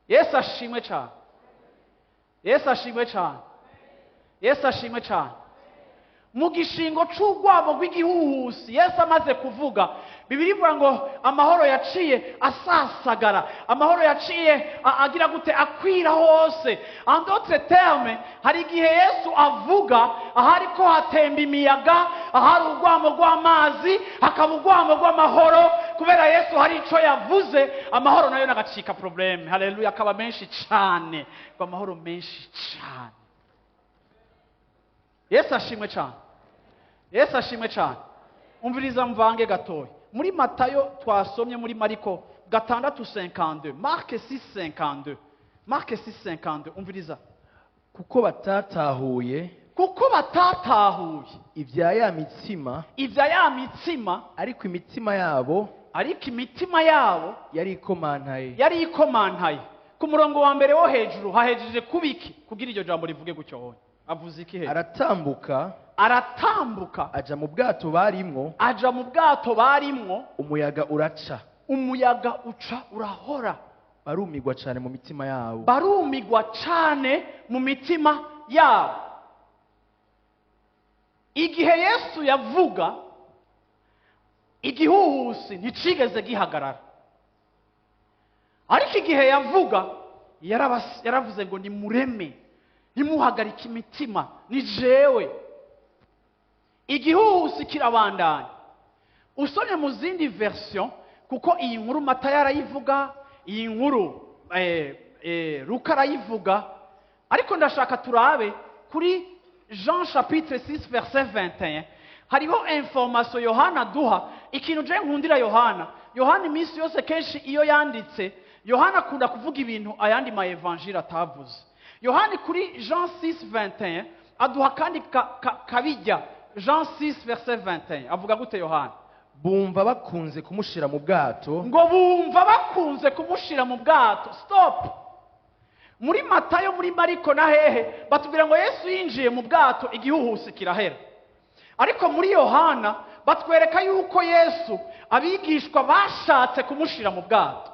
Yesu ashimwe cyane, Yesu ashimwe cyane, Yesu ashimwe cyane. Mu gishingo c'urwamo rw'igihuhusi Yesu amaze kuvuga, Bibiri ivuga ngo amahoro yaciye asasagara, amahoro yaciye agira gute, akwira hose. En d'autres termes, hari igihe Yesu avuga ahari ko hatemba imiyaga, ahari urwamo rw'amazi, hakaba urwamo rw'amahoro. Kubera Yesu hari ico yavuze, amahoro nayo nagacika probleme. Haleluya, akaba menshi cyane, amahoro menshi cyane. Yesu ashimwe cyane, Yesu ashimwe cyane. Umviriza mvange gatoya. Muri Matayo twasomye muri Mariko 6:52, Marc 6:52, Marc 6:52. Umviriza. kuko batatahuye ibya ya mitsima, ariko imitima yabo yari ikomantaye. Ku murongo wa mbere wo hejuru hahejeje kubiki kugira iryo jambo rivuge gutyo. Avuze iki hejuru? Aratambuka aja mu bwato barimwo, umuyaga uca urahora. Barumigwa cyane mu mitima yabo. Igihe Yesu yavuga, igihuhusi nticigeze gihagarara. Ariko igihe yavuga, yaravuze ngo nimureme, nimuhagarike imitima, ni jewe. Igihuhusi kirabandanya. Usomye mu zindi version, kuko iyi nkuru Matayo arayivuga, iyi nkuru Luka arayivuga, ariko ndashaka turabe kuri Jean chapitre 6 verset 21. Hariho information Yohana duha, ikintu je nkundira Yohana iminsi yose kenshi iyo yanditse, Yohana akunda kuvuga ibintu ayandi ma evangile atavuze. Yohana kuri Jean 6:21 aduha kandi kabijya. Jean 6 verset 21 avuga gute Yohana? Bumva bakunze kumushira mu bwato. Ngo bumva bakunze kumushira mu bwato. Stop. Muri Matayo, muri Mariko na hehe batubwira ngo Yesu yinjiye mu bwato, igihuhusi kirahera. Ariko muri Yohana batwereka yuko Yesu abigishwa bashatse kumushira mu bwato.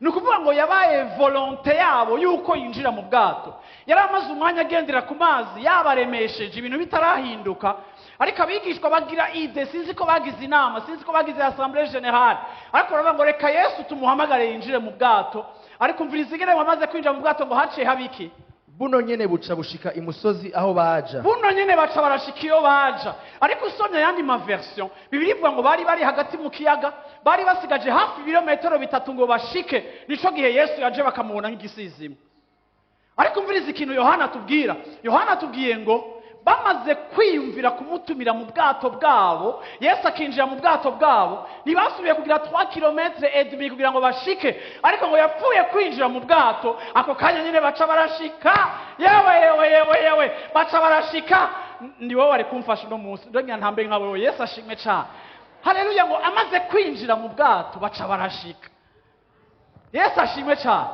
Nukuvuga ngo yabaye volonté yabo yuko yinjira mu bwato. Yari amaze umwanya agendera ku mazi, yabaremesheje ibintu bitarahinduka. Ariko abigishwa bagira ide, sinzi ko bagize inama, sinzi ko bagize assemblée générale. Ariko baravuga ngo reka Yesu tumuhamagare yinjire mu bwato. Ariko umviriza igere wamaze kwinjira mu bwato ngo haciye habiki. Buno nyene buca bushika imusozi aho baja. Buno nyene baca barashika iyo baja. Ariko usomye yandi ma version, Bibiri ivuga ngo bari hagati mu kiyaga, bari basigaje hafi ibirometero 3 ngo bashike. Nico gihe Yesu yaje bakamubona nk'igisizimo. Ariko umviriza ikintu Yohana atubwira. Yohana atubwiye ngo bamaze kwiyumvira kumutumira mu bwato bwabo, Yesu akinjira mu bwato bwabo, ntibasubiye kugira 3 kilometre et demi kugira ngo bashike. Ariko ngo yapfuye kwinjira mu bwato, ako kanya nyine baca barashika. Yewe baca barashika. Ndi wowe ari kumfasha no munsi, ndonye ntambe nkabo. Yesu ashimwe cyane. Haleluya. Ngo amaze kwinjira mu bwato baca barashika. Yesu ashimwe cyane,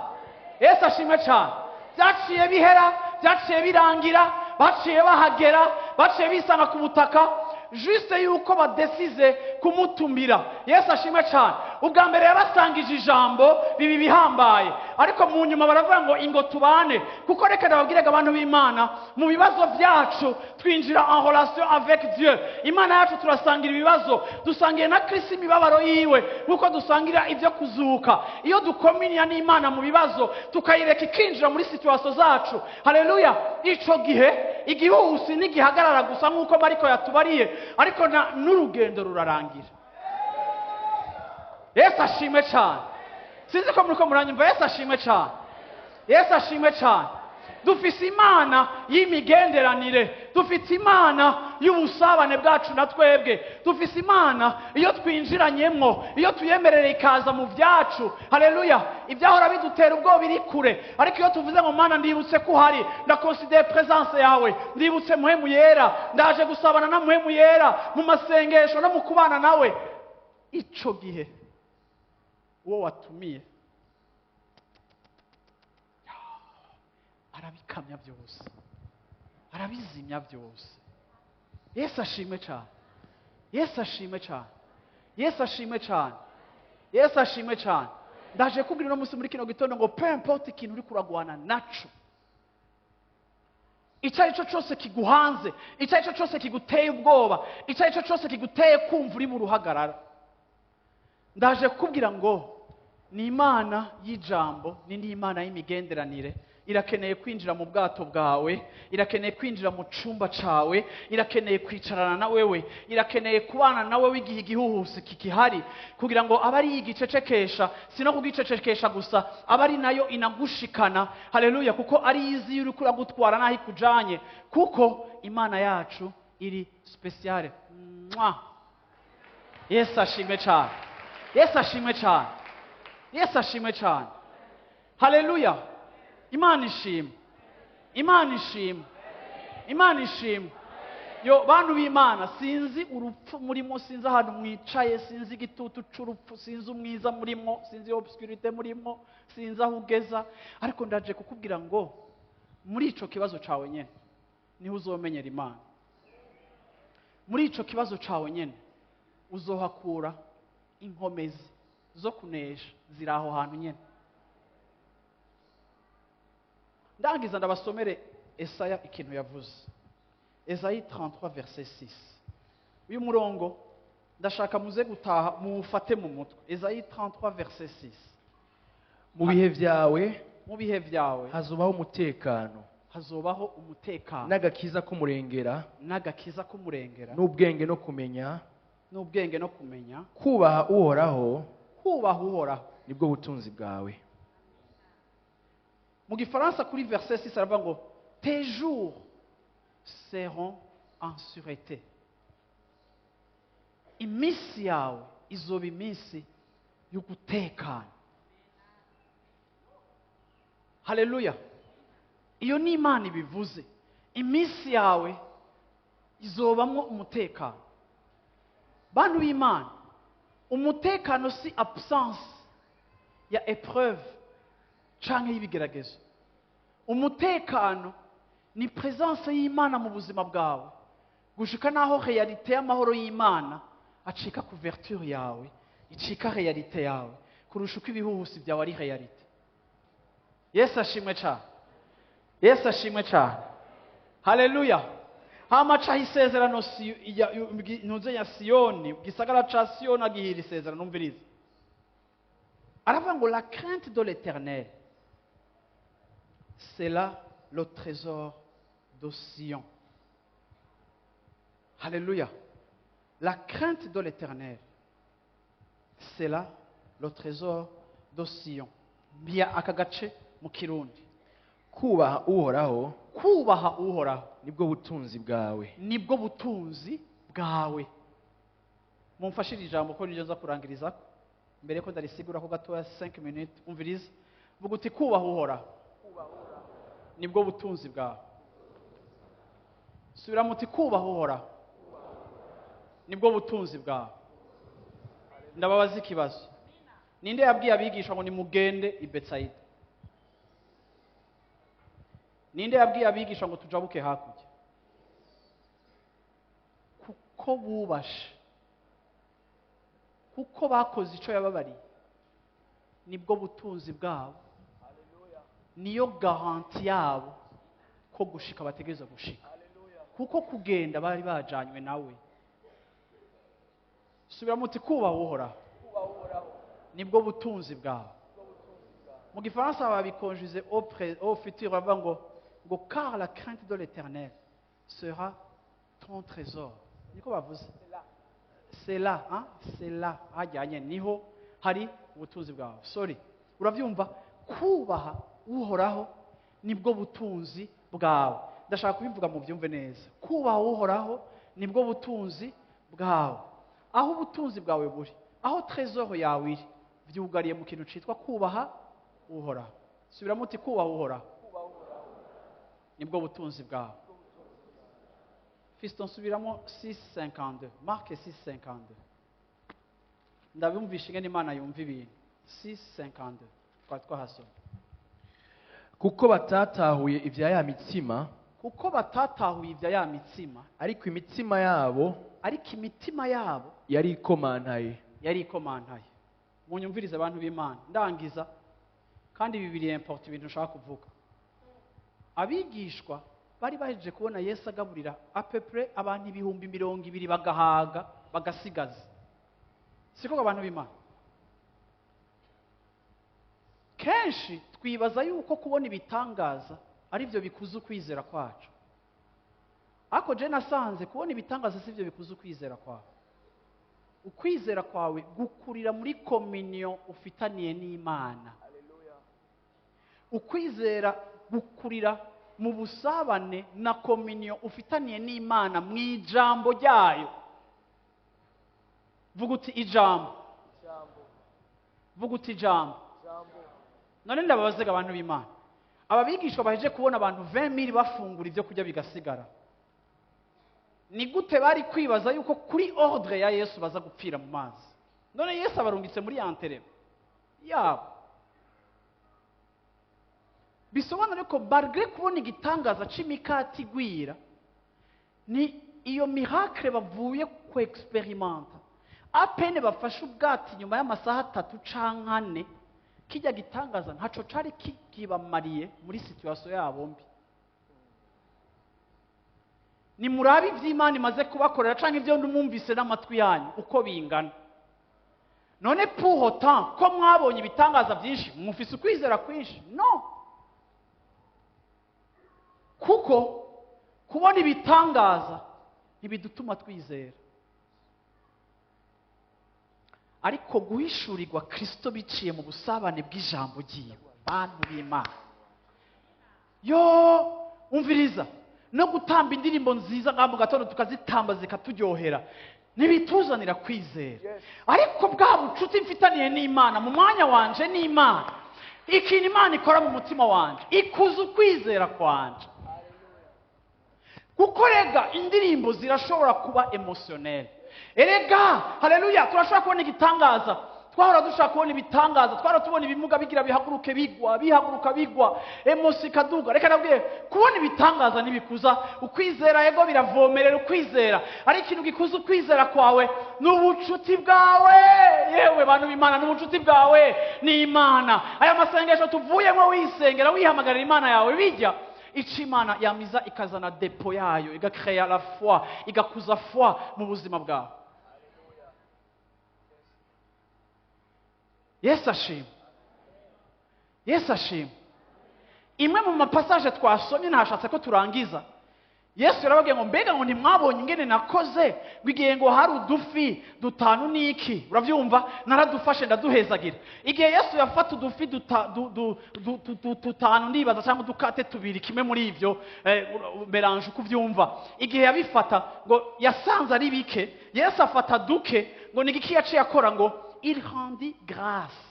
Yesu ashimwe cyane. Byaciye bihera, byaciye birangira, baciye bahagera, baciye bisanga ku butaka, juste yuko badesize kumutumira. Yesu ashimwe cyane. Ubwa mbere yabasangije ijambo bibi bihambaye, ariko mu nyuma baravuga ngo ingo tubane. Kuko reka ndababwirega abantu b'Imana, mu bibazo byacu twinjira en relation avec Dieu. Imana yacu turasangira ibibazo, dusangiye na Kristo imibabaro yiwe, kuko dusangira ibyo kuzuka. Iyo dukominya n'Imana mu bibazo, tukayireka ikinjira muri situation zacu, haleluya, ico gihe igihuhusi n'igihagarara gusa nk'uko Mariko yatubariye, ariko n'urugendo rurarangira. Yesu ashimwe cyane. Sinzi ko muriko muranyumva. Yesu ashimwe cyane, Yesu ashimwe cyane. Dufise Imana y'imigenderanire, dufite Imana y'ubusabane bwacu na twebwe, dufise Imana iyo twinjiranyemwo, iyo tuyemerere ikaza mu byacu, haleluya. Ibyahora bidutera ubwoba biri kure, ariko iyo tuvuze ngo Mana ndibutse ko uhari, ndakonsidere presence yawe, ndibutse muhemu yera, ndaje gusabana na muhemu yera mu masengesho no mu kubana nawe, ico gihe uwo watumiye arabikamya byose, arabizimya byose. Yesu ashimwe cyane, Yesu ashimwe cyane, Yesu ashimwe cyane, Yesu ashimwe cyane. Ndaje kubwira uno munsi muri kino gitondo ngo peu importe ikintu uri kuragwana naco, icyo ari cyo cyose kiguhanze, icyo ari cyo cyose kiguteye ubwoba, icyo ari cyo cyose kiguteye kumva uri mu ruhagarara, ndaje kubwira ngo ni Imana y'ijambo, ni Imana y'imigenderanire. Irakeneye kwinjira mu bwato bwawe, irakeneye kwinjira mu cyumba cyawe, irakeneye kwicarana na wewe, irakeneye kubana na wewe igihe igihuhusi kikihari, kugira ngo abe ari igicecekesha, si no kugicecekesha gusa, abe ari nayo inagushikana. Haleluya! Kuko ari izi uri kuragutwara naho ikujanye, kuko Imana yacu iri speciale. Yesu ashimwe cyane, Yesu ashimwe cyane, Yesu ashimwe cyane. Haleluya! Imana ishimwe, Imana ishimwe, Imana ishimwe. Yo bantu b'Imana, sinzi urupfu murimo, sinzi ahantu mwicaye, sinzi igitutu cy'urupfu, sinzi umwiza murimo, sinzi obscurite murimo, sinzi aho ugeza, ariko ndaje kukubwira ngo muri ico kibazo cawe nyene niho uzomenyera Imana. Muri ico kibazo cawe nyene uzohakura inkomezi zo kunesha, ziri aho hantu nyene. Ndangiza ndabasomere Esaya ikintu yavuze. Esayi 33 verset 6. Uyu murongo ndashaka muze gutaha mufate mu mutwe. Esayi 33 verset 6. Mu bihe byawe hazobaho umutekano, hazobaho umutekano n'agakiza k'umurengera, n'agakiza k'umurengera, n'ubwenge no kumenya, n'ubwenge no kumenya, kubaha Uhoraho, kubaha Uhoraho nibwo butunzi bwawe. Mu Gifaransa kuri verset 6 aravuga ngo tes jours seront en sûreté. Iminsi yawe izoba iminsi y'ugutekana. Haleluya! Iyo ni Imana ibivuze. Iminsi yawe izobamwo umutekano. Bantu b'Imana, umutekano si absence ya épreuve canke y'ibigeragezo. Umutekano ni presence y'Imana mu buzima bwawe, gushika naho realite y'amahoro y'Imana acika couverture yawe, icika realite yawe, kurusha uko ibihuhusi byawe ari realite. Yesu ashimwe cyane, Yesu ashimwe cyane. Haleluya! Hamaca isezerano ntuze ya Siyoni, gisagara ca Siyoni agihira isezerano. Umviriza, aravuga ngo la crainte de l'Éternel, c'est là le trésor de Sion. Alléluia. La crainte de l'Éternel, c'est là le trésor de Sion. Bia akagace mu Kirundi. Kubaha Uhoraho, kubaha Uhoraho nibwo butunzi bwawe, nibwo butunzi bwawe. Mumfashire ijambo ko nje nza kurangiriza mbere ko ndarisigura ko gatoya 5 minutes. Umviriza, vuga uti kubaha Uhoraho nibwo butunzi bwawe. Subira muti kubaha Uhoraho nibwo butunzi bwawe. Ndababaza ikibazo, ninde yabwiye abigisha ngo nimugende i Betsaida? Ninde yabwiye abigisha ngo tujabuke hakurya? Kuko bubashe, kuko bakoze icyo yababariye, nibwo butunzi bwabo, niyo garanti yabo ko gushika bategereza gushika, kuko kugenda bari bajanywe nawe. Subira muti kubaha Uhoraho nibwo butunzi bwawe. Mu Gifaransa babikonjuze au futur bavuga ngo car la crainte de l'Éternel sera ton trésor. Niko bavuze, c'est là, hein? C'est là hajyanye niho hari ubutunzi bwawe. Sorry, uravyumva? Kubaha Uhoraho nibwo butunzi bwawe. Ndashaka kubivuga mu byumve neza. Kubaha Uhoraho nibwo butunzi bwawe. Aho ubutunzi bwawe buri, aho trésor yawe iri, byugariye mu kintu citwa kubaha Uhoraho. Subira muti kubaha Uhoraho nibwo butunzi bwawe. Fiston, subiramo 6:52. Marc 6:52. Ndabumvisha ingene Imana yumva ibintu. 6:52 twari twahasoma. kuko batatahuye ibya ya mitsima, kuko batatahuye ibya ya mitsima, ariko imitima yabo yari ikomantaye. munyumvirize abantu b'Imana, ndangiza kandi bibiri importe ibintu nshaka kuvuga. Abigishwa bari bahejeje kubona Yesu agaburira apepre abantu 200,000 bagahaga bagasigaza. Siko abantu b'Imana. Kenshi twibaza yuko kubona ibitangaza ari byo bikuza ukwizera kwacu. Ako je nasanze kubona ibitangaza si byo bikuza ukwizera kwawe. Ukwizera kwawe gukurira muri communion ufitaniye n'Imana. Ukwizera gukurira mu busabane na communion ufitaniye n'Imana mu ijambo ryayo. Vuga uti ijambo. Vuga uti ijambo. None ndababazega abantu b'Imana. Ababigishwa baheje kubona abantu 20,000 bafungura ibyo kurya bigasigara. Ni gute bari kwibaza yuko kuri ordre ya Yesu baza gupfira mu mazi? None Yesu abarungitse muri yantere yabo. Bisobanura ko bargre kubona igitangaza c'imikati gwira ni iyo miracle bavuye ku experimenta. Apene bafashe ubwati nyuma y'amasaha 3 canke 4, kijya gitangaza ntaco cari kibamariye muri situation yabo mbi. Ni murabi vy'Imana imaze kubakorera canke ivyo ndumumvise n'amatwi yanyu uko bingana. None pour autant ko mwabonye ibitangaza byinshi mufise ukwizera kwinshi? No. Kuko kubona ibitangaza ntibidutuma twizera. Ariko guhishurirwa Kristo biciye mu busabane bw'ijambo ryiwe, bantu b'Imana. Yo, umviriza, no gutamba indirimbo nziza ngambo gatondo tukazitamba zikaturyohera nibituzanira kwizera. Ariko bwa bucuti mfitaniye n'Imana mu mwanya wanje n'Imana, ikintu Imana ikora mu mutima wanje ikuza ukwizera kwanje. Kuko rega indirimbo zirashobora kuba emotionnel. Erega haleluya, turashobora kubona igitangaza. Twahora dushaka kubona ibitangaza, twahora tubona ibimuga bigira bihaguruke bigwa, emosi kaduga. Reka nabwiye kubona ibitangaza nibikuza ukwizera, yego biravomerera ukwizera. Ari ikintu gikuza ukwizera kwawe n'ubucuti bwawe. Yewe bantu b'Imana, n'ubucuti bwawe ni Imana. Aya masengesho tuvuyemo wisengera wihamagarira Imana yawe bijya ico Imana yamiza ikazana depo yayo, igakrea la foi, igakuza foi mu buzima bwawe. Yesu ashimwe. Imwe mu mapassage twasomye ntashatse ko turangiza. Yesu yarabagiye ngo mbega ngo ntimwabonye ingene nakoze bigiye ngo hari udufi 5 n'iki. Uravyumva? Naradufashe ndaduhezagira. Igihe Yesu yafata udufi 5 ndibaza cyangwa dukate 2 kimwe muri ivyo melange kuvyumva. Igihe yabifata ngo yasanze ari bike, Yesu afata duke ngo nigiki yaciye akora ngo il rendit grâce.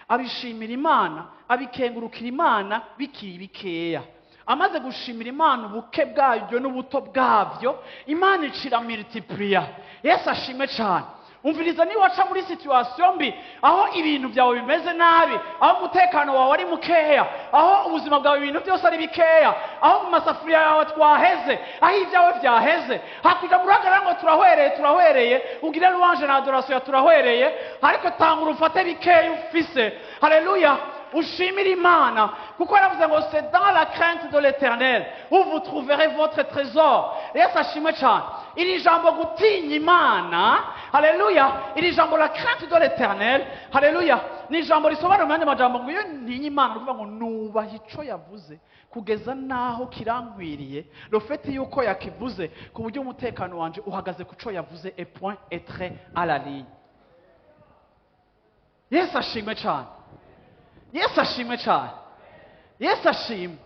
Abishimira Imana, abikengurukira Imana bikiri bikeya. Amaze gushimira Imana ubuke bwayo n'ubuto bwavyo, Imana icira multiplier. Yesu ashimwe cyane. Umviriza ni waca muri situation mbi, aho ibintu byawe bimeze nabi, aho umutekano wawe ari mukeya, aho ubuzima bwawe ibintu byose ari bikeya, aho mu masafuriya yawe twaheze, aho ibyawe byaheze, hakuja muragara ngo turahwereye, ugire louange na adoration turahwereye, ariko tangura ufate bikeya ufise. Haleluya. Ushimira Imana kuko yaravuze ngo c'est dans la crainte de l'Éternel où vous trouverez votre trésor. Yesu ashimwe cyane. Iri jambo gutinya Imana, haleluya, iri jambo la crainte de l'Éternel, haleluya, ni jambo risobanura mu majambo ngo iyo ntinya Imana kuvuga ngo nubaha ico yavuze kugeza naho kirankwiriye, le fait yuko yakivuze ku buryo umutekano wanje uhagaze ku co yavuze et point et trait à la ligne. Yesu ashimwe cyane. Yesu ashimwe cyane. Yesu ashimwe.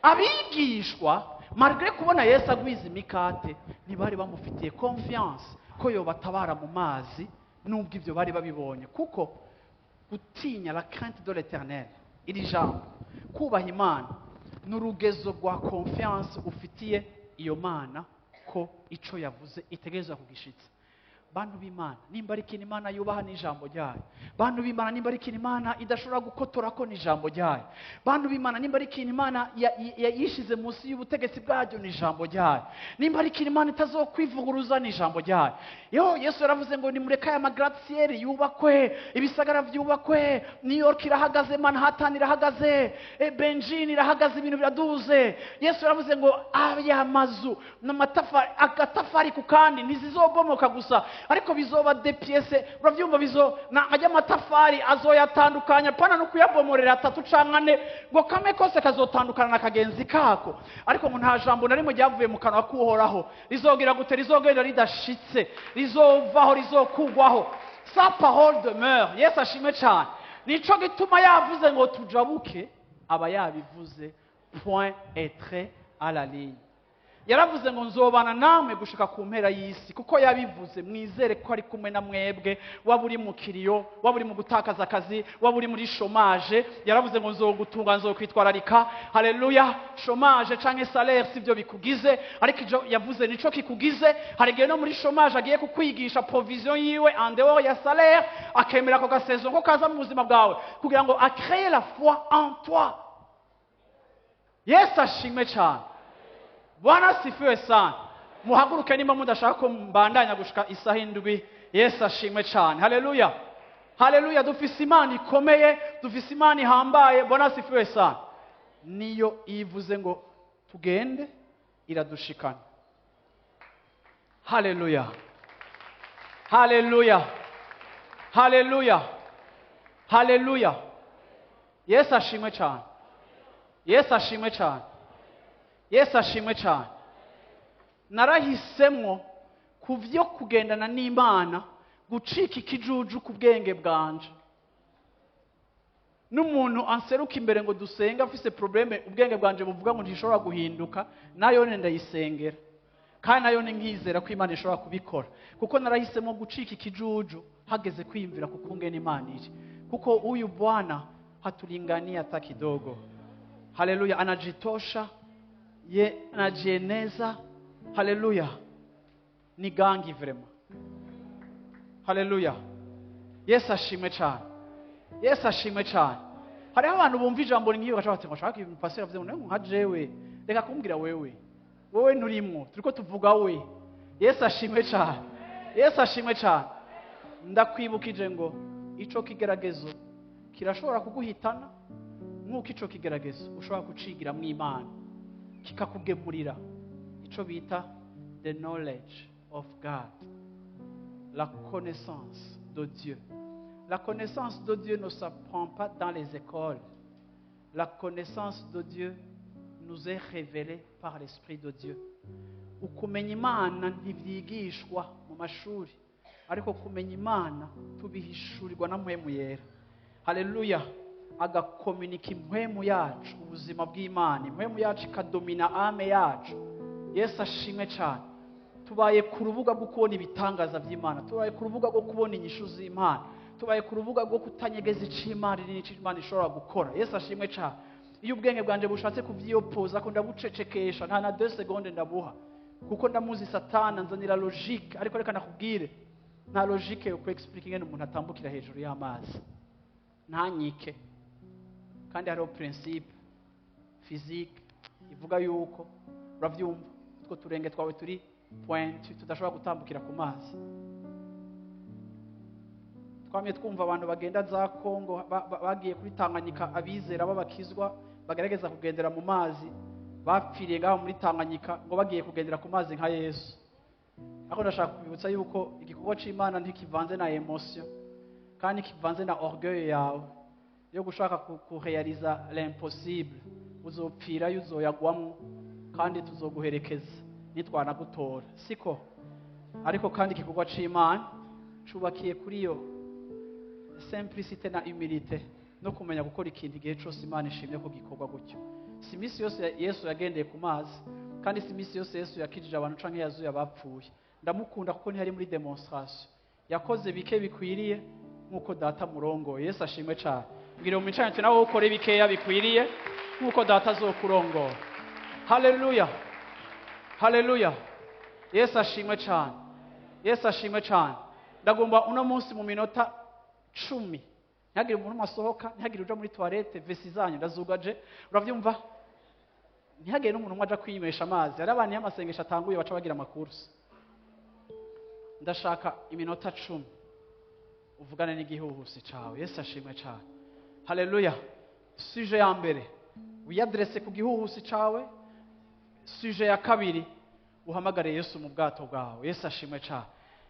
Abigishwa malgré kubona Yesu agwiza imikate ntibari bamufitiye confiance ko yobatabara mu mazi nubwo ibyo bari babibonye. Kuko gutinya la crainte de l'Éternel, iri jambo kubaha Imana n'urugezo rwa confiance ufitiye iyo Mana ko ico yavuze itegereza kugishitsa. bantu b'Imana, nimba ari ikintu Imana yubaha n'ijambo ryayo. Bantu b'Imana, nimba ari ikintu Imana idashobora gukotora ko n'ijambo ryayo. Bantu b'Imana, nimba ari ikintu Imana yishize munsi y'ubutegetsi bwaryo n'ijambo ryayo. Nimba ari ikintu Imana itazokwivuguruza n'ijambo ryayo. Yesu yaravuze ngo nimureke aya magratte-ciel yubakwe, ibisagara byubakwe, New York irahagaze, Manhattan irahagaze, Beijing irahagaze, ibintu biraduze. Yesu yaravuze ngo aya mazu n'amatafari, agatafari ku kandi ntizizobomoka gusa, ariko bizoba depiese. Uravyumva, ajya amatafari azoyatandukanya, pana no kuyabomorera atatu cankane ngo kame kose kazotandukana na kagenzi kako. Ariko ngo nta jambo na rimwe ryavuye mu kanwa k'uhoraho rizogira gute, rizogenda ridashitse, rizovaho, rizokugwaho. Sa parole demeure. Yesu ashimwe cyane. Nico gituma yavuze ngo tujabuke, aba yabivuze point être à la ligne. Yaravuze ngo nzobana namwe gushika ku mpera y'isi, kuko yabivuze. Mwizere ko ari kumwe na mwebwe, waba uri mu kiriyo, waba uri mu gutakaza akazi, waba uri muri chômage. Yaravuze ngo nzogutunga, nzokwitwararika. Haleluya. Chômage canke salaire sivyo bikugize, ariko yavuze nico kikugize. Hari gihe no muri chômage agiye kukwigisha provision yiwe en dehors ya salaire, akemera ko gasezo ko kaza mu buzima bwawe kugira ngo a créer la foi en toi. Yesu ashimwe cyane. Bwana sifiwe sana. Muhaguruke nimba mudashaka ko mbandanya gushika isaha indwi. Yesu ashimwe cyane. Haleluya. Haleluya. Dufise Imana ikomeye, dufise Imana ihambaye. Bwana sifiwe sana. Niyo ivuze ngo tugende, iradushikana. Haleluya. Haleluya. Haleluya. Haleluya. Yesu ashimwe cyane. Yesu ashimwe cyane. Yesu ashimwe cyane. Narahisemwo kuvyo kugendana n'Imana, gucika ikijuju ku bwenge bwanje. N'umuntu anseruka imbere ngo dusenga afise probleme, ubwenge bwanje buvuga ngo ntishobora guhinduka, nayo nenda yisengera. Kandi nayo nkizera ko Imana ishobora kubikora, kuko narahisemwo gucika ikijuju hageze kwiyumvira ku kungena Imana iri, kuko uyu Bwana hatulingania hata kidogo. Haleluya. Anajitosha, ye anajieneza. Haleluya. Ni gangi vrema. Haleluya. Yesu ashimwe cyane. Yesu ashimwe cyane. Hari abantu bumva ijambo ringiye bashaka ngo shaka ibintu pastor avuze ngo nka jewe, reka kumbwira wewe nturimwo, turiko tuvuga we. Yesu ashimwe cyane. Yesu ashimwe cyane. Ndakwibukije ngo ico kigeragezo kirashobora kuguhitana, nk'uko ico kigeragezo ushobora kucigira mu Imana kikakugemurira ico bita the knowledge of God, la connaissance de Dieu. La connaissance de Dieu ne s'apprend pas dans les écoles. La connaissance de Dieu nous est révélée par l'Esprit de Dieu. Ukumenya Imana ntivyigishwa mu mashuri, ariko kumenya Imana tubihishurirwa na mpwemu yera. Haleluya. Agakomunika impwemu yacu, ubuzima bw'Imana, impwemu yacu ikadomina ame yacu. Yesu ashimwe cyane. Tubaye ku rubuga rwo kubona ibitangaza by'Imana, tubaye ku rubuga rwo kubona inyishu z'Imana, tubaye ku rubuga rwo kutanyegeza ic'Imana n'icyo Imana ishobora gukora. Yesu ashimwe cyane. Iyo ubwenge bwanje bushatse kuvyiyopoza ko ndabucecekesha, nta na 2 secondes ndabuha, kuko ndamuzi Satana nzanira logique. Ariko reka nakubwire, nta logique yo kwexplica ingene umuntu atambukira hejuru y'amazi. Ntanyike. Kandi hariho principe physique ivuga yuko uravyumva utwo turenge twawe turi point tudashobora gutambukira ku mazi. Twamye twumva abantu bagenda za Kongo bagiye kuri Tanganyika, abizera babakizwa bagerageza kugendera mu mazi, bapfiriye ngaho muri Tanganyika ngo bagiye kugendera ku mazi nka Yesu. Ako ndashaka kubibutsa yuko igikorwa c'Imana ntikivanze na emotion, kandi kivanze na orgueil yawe yo gushaka kurealiza l'impossible. Uzopfira yuzoyagwamo, kandi tuzoguherekeza nitwanagutora, siko? Ariko kandi igikorwa c'Imana cubakiye kuri yo simplicité na humilité, no kumenya gukora ikintu igihe cyose Imana ishimye ko gikorwa gutyo. Si misi yose Yesu yagendeye ku mazi, kandi si misi yose Yesu yakijije abantu canke yazuye abapfuye. Ndamukunda kuko ntihari muri demonstration, yakoze bike bikwiriye nkuko data murongo. Yesu ashimwe cyane. Mbwira mu micanye nawe ukore bikeya bikwiriye nkuko data azokurongora. Haleluya. Haleluya. Yesu ashimwe cyane. Yesu ashimwe cyane. Ndagomba uno munsi mu minota 10 ntihagire umuntu masohoka, ntihagire uja muri toilette, vesi zanyu ndazugaje, uravyumva? Ntihagire n'umuntu mwaja kwinywesha amazi. Ari abantu y'amasengesho atanguye baca bagira amakursi. Ndashaka iminota 10 uvugane n'igihuhusi cawe. Yesu ashimwe cyane. Haleluya. Sujet ya mbere wiyadresse ku gihuhusi cawe. Sujet ya kabiri uhamagare Yesu mu bwato bwawe. Yesu ashimwe cyane.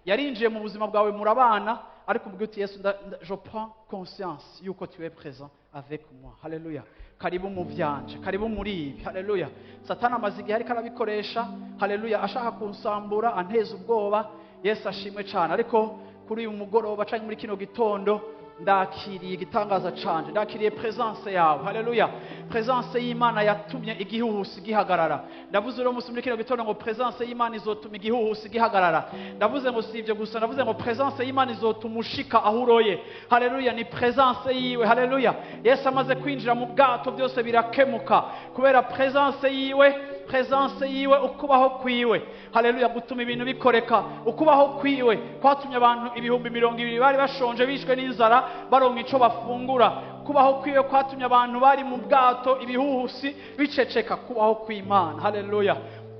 Yarinjiye mu buzima bwawe murabana, ariko ubwo uti Yesu je prends conscience yuko tu es présent avec moi. Haleluya. Karibu mu vyanje, karibu muri ibi. Haleluya. Satana amaze igihe ariko arabikoresha, haleluya, ashaka kunsambura, anteza ubwoba. Yesu ashimwe cyane. Ariko kuri uyu mugoroba canke muri kino gitondo ndakiriye igitangaza canje, ndakiriye presence yawe. Haleluya. Presence y'Imana yatumye igihuhusi gihagarara. Ndavuze uno musi muri kino gitondo ngo presence y'Imana izotuma igihuhusi gihagarara. Ndavuze ngo sivyo gusa, ndavuze ngo presence y'Imana izotuma ushika aho uroye. Haleluya. Ni presence yiwe. Haleluya. Yesu amaze kwinjira mu bwato byose birakemuka kubera presence yiwe, ukubaho kwiwe. Haleluya. Gutuma ibintu bikoreka, ukubaho kwiwe kwatumye abantu 200,000 bari bashonje bishwe n'inzara baronka ico bafungura. Kubaho kwiwe kwatumye abantu bari mu bwato ibihuhusi biceceka. Kubaho kw'Imana. Haleluya.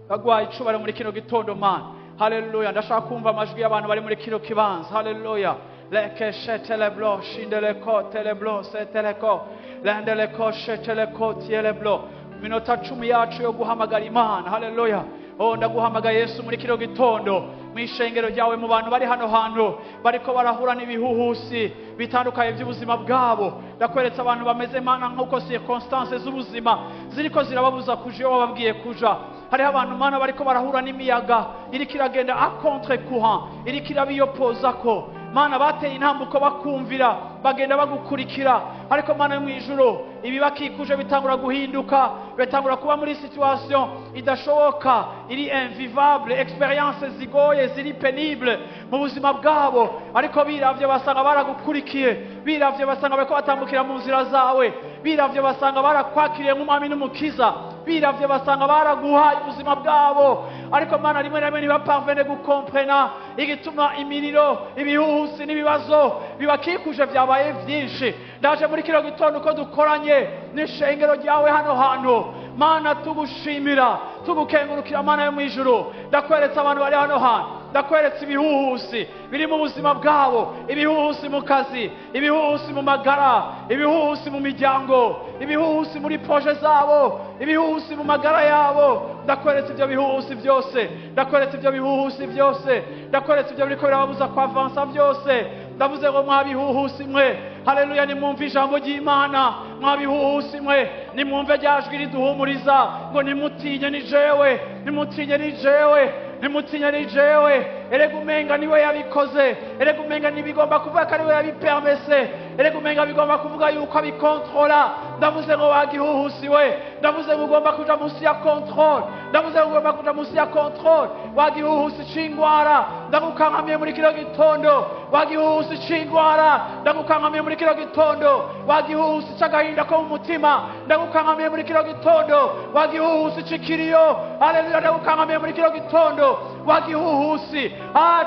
Bagwaye ico bari muri kino gitondo mana. Haleluya. Ndashaka kumva amajwi y'abantu bari muri kino kibanza. Haleluya. Lekeshete le blo shinde le kote le blo sete le ko lende le koshete le kote le blo. Minota 10 yacu yo guhamagara Imana. Haleluya. Oh, ndaguhamagara Yesu muri kino gitondo mwishengero ryawe, mu bantu bari hano hantu bariko barahura n'ibihuhusi bitandukanye by'ubuzima bwabo. Ndakweretse abantu bameze mana nk'uko circonstances z'ubuzima ziriko zirababuza kuja iyo bababwiye kuja. Hariho abantu mana bariko barahura n'imiyaga iriko iragenda a contre courant, iriko irabiyopozako. Mana bateye intambuko bakumvira, bagenda bagukurikira, ariko mana yo mwijuru ibibakikuje bitangura guhinduka, bitangura kuba muri situation idashoboka, iri invivable, experience zigoye, ziri pénible mu buzima bwabo. Ariko biravye basanga baragukurikiye, biravye basanga bariko batambukira mu nzira zawe, biravye basanga barakwakiriye nk'umwami n'umukiza, biravye basanga baraguhaye ubuzima bwabo. Ariko mana rimwe na rimwe ntibaparvene gukomprena igituma imiriro, ibihuhusi n'ibibazo bibakikuje vyabaye vyinshi. Ndaje muri kino gitondo uko dukoranye n'ishengero ryawe hano hantu mana, tugushimira, tugukengurukira mana yo mwijuru. Ndakweretse abantu bari hano hantu, ndakweretse ibihuhusi biri mu buzima bwabo, ibihuhusi mu kazi, ibihuhusi mu magara, ibihuhusi mu miryango, ibihuhusi muri proje zabo, ibihuhusi mu magara yabo. Ndakweretse ibyo bihuhusi byose, ndakweretse ibyo bihuhusi byose, ndakweretse ibyo biriko birababuza kwavansa byose. Ndavuze ngo mwabihuhusi mwe, haleluya, nimwumve ijambo ry'Imana. Mwabihuhusi mwe, nimwumve rya jwi riduhumuriza ngo nimutinye ni jewe, nimutinye ni jewe, nimutinye ni jewe. Erega umenga niwe yabikoze, erega umenga nibigomba kuvuga ko ariwe yabipermese, erega umenga bigomba kuvuga yuko abikontrola. Ndavuze ngo wagihuhusi we, ndavuze ngo ugomba kuja munsi ya control, ndavuze ngo ugomba kuja munsi ya control. Wagihuhusi c'ingwara ndagukankamiye muri kino gitondo, wagihuhusi c'ingwara ndagukankamiye muri kino gitondo, wagihuhusi c'agahinda ko mu mutima ndagukankamiye muri kino gitondo, wagihuhusi c'ikiriyo, haleluya, ndagukankamiye muri kino gitondo, wagihuhusi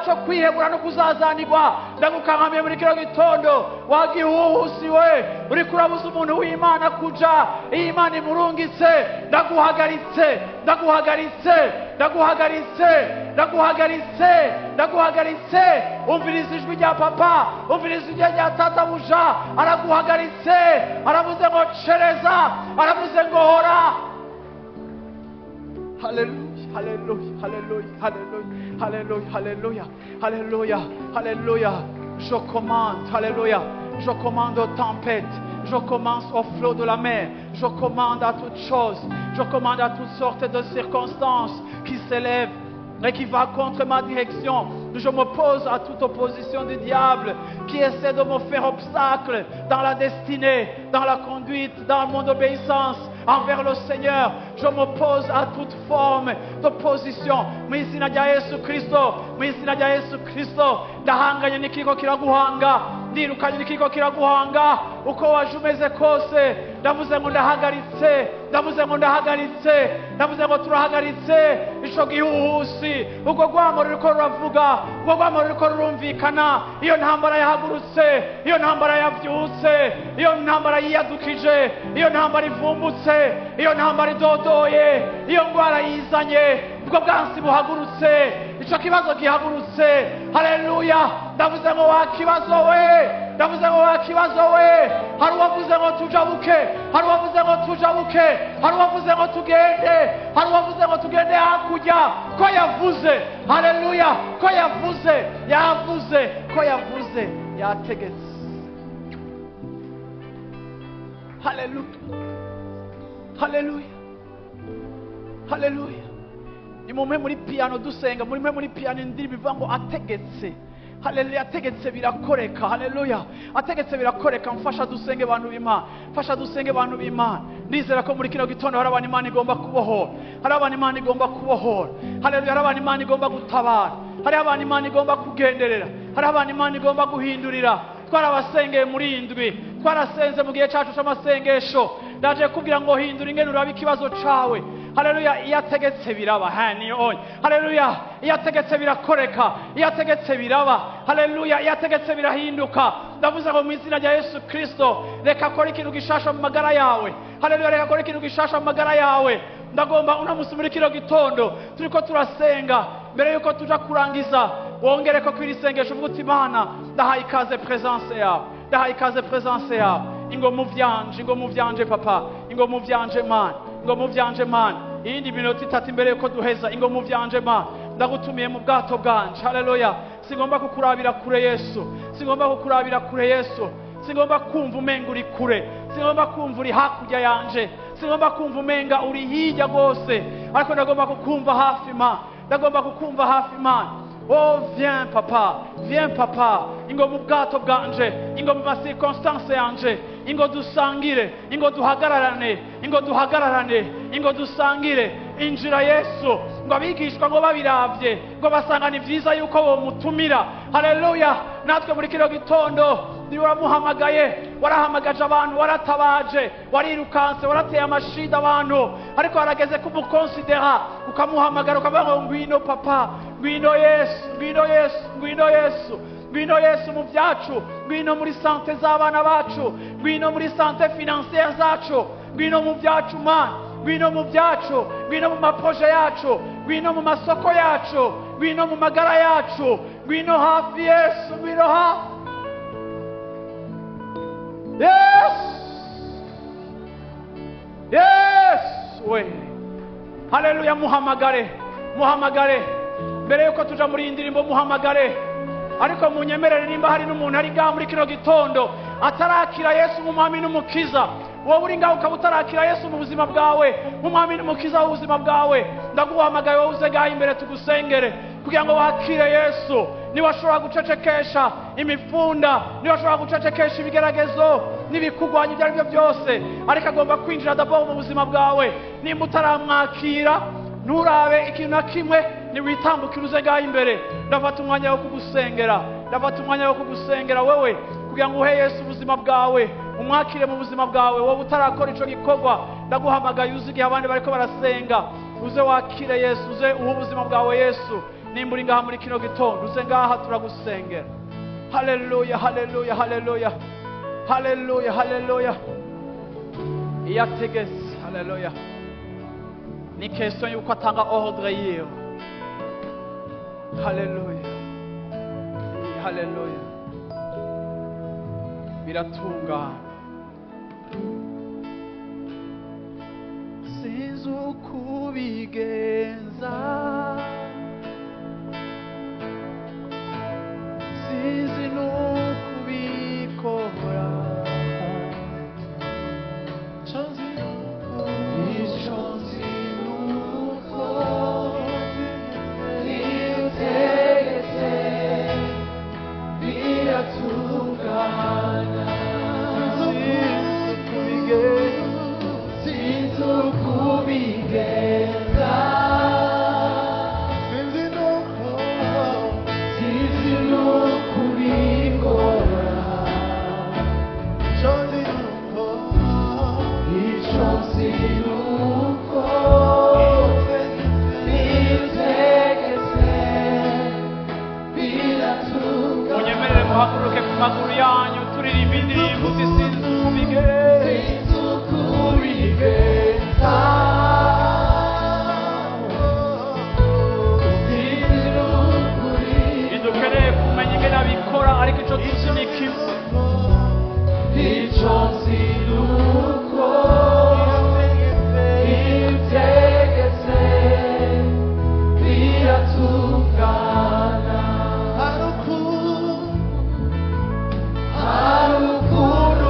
cyo kwihebura no kuzazanirwa ndagukankamiye muri kino gitondo. Wagihuhusi we uri kurabuza umuntu w'Imana kuja Imana imurungitse, ndaguhagaritse, ndaguhagaritse, ndaguhagaritse, ndaguhagaritse, ndaguhagaritse. Umviriza ijwi rya papa, umviriza ijwi rya tata buja, araguhagaritse, aravuze ngo cereza, aravuze ngo hora. Hallelujah. Hallelujah, hallelujah, hallelujah, hallelujah, hallelujah, hallelujah, hallelujah. Je commande, hallelujah, je commande aux tempêtes, je commence au flot de la mer, je commande à toutes choses, je commande à toutes sortes de circonstances qui s'élèvent et qui va contre ma direction. Je m'oppose à toute opposition du diable qui essaie de me faire obstacle dans la destinée, dans la conduite, dans mon obéissance envers le Seigneur. Je m'oppose à toute forme d'opposition. Mu izina rya Yesu Kristo, mu izina rya Yesu Kristo, ndahanganye n'ikiriko kiraguhanga, ndirukanye ikiriko kiraguhanga uko waje umeze kose. Ndavuze ngo ndahagaritse, ndavuze ngo ndahagaritse, ndavuze ngo turahagaritse ico gihuhusi. Ubwo rwamo ruriko ruravuga, ubwo rwamo ruriko rurumvikana. Iyo ntambara yahagurutse, iyo ntambara yavyutse, iyo ntambara yiyadukije, iyo ntambara ivumbutse, iyo ntambara idodoye, iyo ngwara yizanye, ubwo bwansi buhagurutse, ico kibazo gihagurutse. Haleluya! Ndavuze ngo wakibazo we, ndavuze ngo wakibazo we. Hari uwavuze ngo tujabuke, hari uwavuze ngo tujabuke, hari uwavuze ngo tugende, hari uwavuze ngo tugende hakurya. Ko yavuze, haleluya, ko yavuze, yavuze, ko yavuze, yategetse. Haleluya, haleluya, haleluya. Ni mumwe muri piano dusenga, mumwe muri piano indirimbo ivuga ngo ategetse. Haleluya, ategetse birakoreka. Haleluya, ategetse birakoreka. Mfasha dusenge abantu b'Imana, mfasha dusenge abantu b'Imana. Ndizera ko muri kino gitondo hari abantu Imana igomba kubohora, hari abantu Imana igomba kubohora. Haleluya, hari abantu Imana igomba gutabara, hari abantu Imana igomba kugenderera, hari abantu Imana igomba guhindurira. Twarabasengeye muri indwi, twarasenze mu gihe cyacu cy'amasengesho. Ndaje kubwira ngo hindura ingene urabe ikibazo cawe. Haleluya, iyo ategetse biraba. Haleluya, iyo ategetse birakoreka, iyo ategetse biraba. Haleluya, iyo ategetse birahinduka. Ndavuze ngo mu izina rya Yesu Kristo, reka akore ikintu gishasha mu magara yawe. Haleluya, reka akore ikintu gishasha mu magara yawe. Ndagomba unamusi muri kino gitondo turiko turasenga, mbere yuko tuja kurangiza wongereko kwiri sengesho uvuga uti Imana ndahaye ikaze presence yawe, ndahaye ikaze presence yawe. Ingo mu vyanje papa, ingo mu vyanje Mana, ingo mu vyanje Mana. Iyindi minota 3 imbere yuko duheza, ingo mu vyanje Mana. Ndagutumiye mu bwato bwanje. Haleluya, sigomba kukurabira kure Yesu, sigomba kukurabira kure Yesu, sigomba kumva umenga uri kure, sigomba kumva uri hakurya yanje, sigomba kumva umenga uri hirya gose, ariko ndagomba kukumva hafi Mana, ndagomba kukumva hafi Mana. Oh, viens papa, viens papa. Ingo mu bwato bwanje, ingo mu circonstance yanje, ingo dusangire, ingo duhagararane, ingo duhagararane, ingo dusangire. Injira Yesu, ngo abigishwa ngo babiravye, ngo basanga ni vyiza yuko bo mutumira. Haleluya, natwe muri kino gitondo ni waramuhamagaye, warahamagaje abantu, waratabaje, warirukanse, warateye amashida abantu, ariko harageze kumukonsidera, ukamuhamagara ukavuga ngo ngwino papa, ngwino Yesu, ngwino Yesu, ngwino Yesu, ngwino Yesu mu byacu, ngwino muri sante z'abana bacu, ngwino muri sante financière zacu, ngwino mu byacu Mana, ngwino mu byacu, ngwino mu maproje yacu, ngwino mu masoko yacu, ngwino mu magara yacu, ngwino hafi Yesu, ngwino hafi. Yes! Yes! We. Haleluya, muhamagare, muhamagare. Mbere yuko tuja muri indirimbo muhamagare. Ariko munyemerere nimba hari n'umuntu ari ngaha muri kino gitondo atarakira Yesu nk'umwami n'umukiza. Wowe uri ngaho ukaba utarakira Yesu mu buzima bwawe nk'umwami n'umukiza w'ubuzima bwawe, ndaguhamagaye wowe uze ngaha imbere tugusengere kugira ngo wakire Yesu. Niba ashobora gucecekesha imifunda, niba ashobora gucecekesha ibigeragezo n'ibikugwanya ibyo aribyo byose, ariko agomba kwinjira d'abord mu buzima bwawe. Nimba utaramwakira nturabe ikintu na kimwe, niwitambukire uze ngaha imbere. Ndafata umwanya wo kugusengera, ndafata umwanya wo kugusengera wewe kugira ngo uhe Yesu ubuzima bwawe, umwakire mu buzima bwawe. Wowe utarakora ico gikorwa, ndaguhamagaye uzi igihe abandi bariko barasenga, uze wakire Yesu, uze uhe ubuzima bwawe Yesu. Nimba uri ngaha muri kino gitondo uze ngaha turagusengera. Haleluya, haleluya, haleluya, haleluya, haleluya. Yategetse, haleluya. Ni question yuko atanga ordre yiwe. Haleluya, haleluya. Biratungana. Sinzi ukubigenza, sinzi n'ukubikora, turirimba indirimbo zisinze ukubigeza. Ntidukeneye kumenya ingene abikora, ariko ico tuzi ni kimwe. Ico nzi ni uko ivyegetse biratungana. Hari ukuntu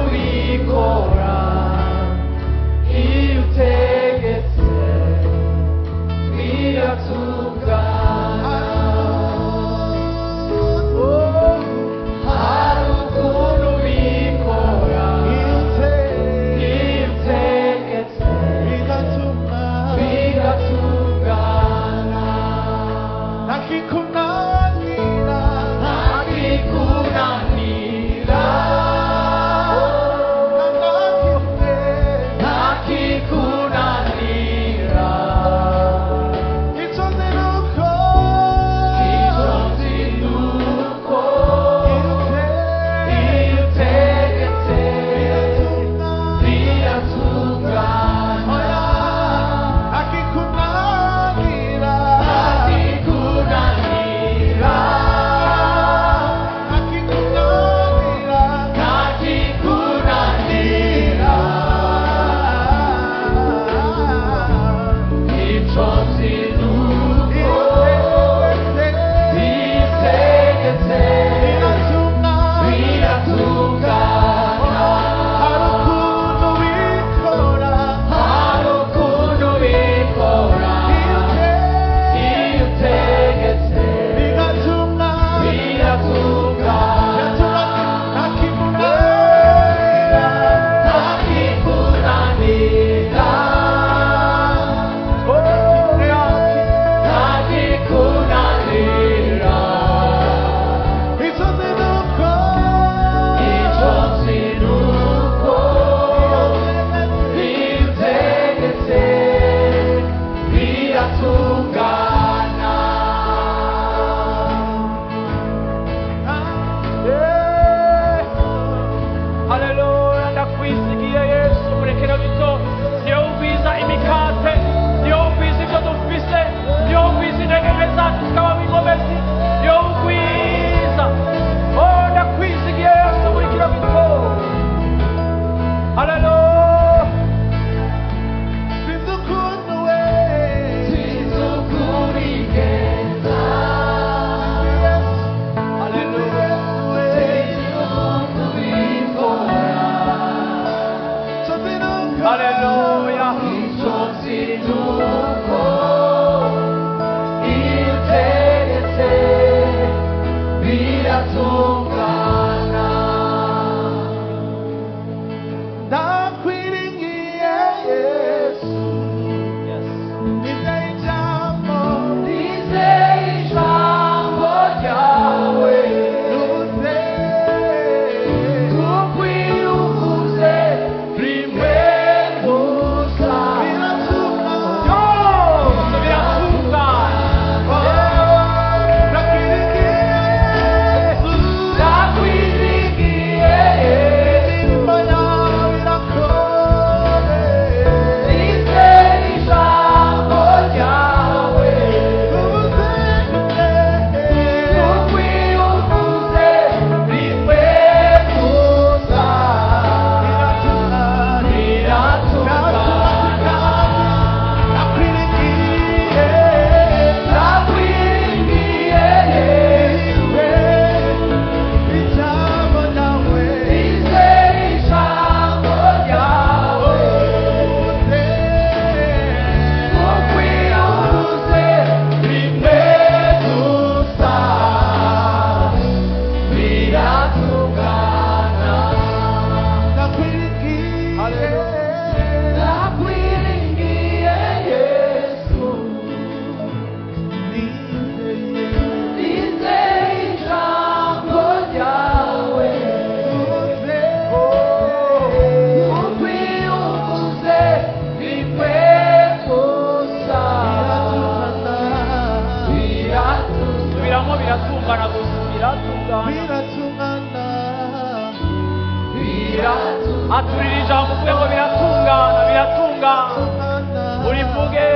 aturira ijambo uvuge ngo biratungana, biratungana. Urivuge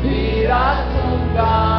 biratungana.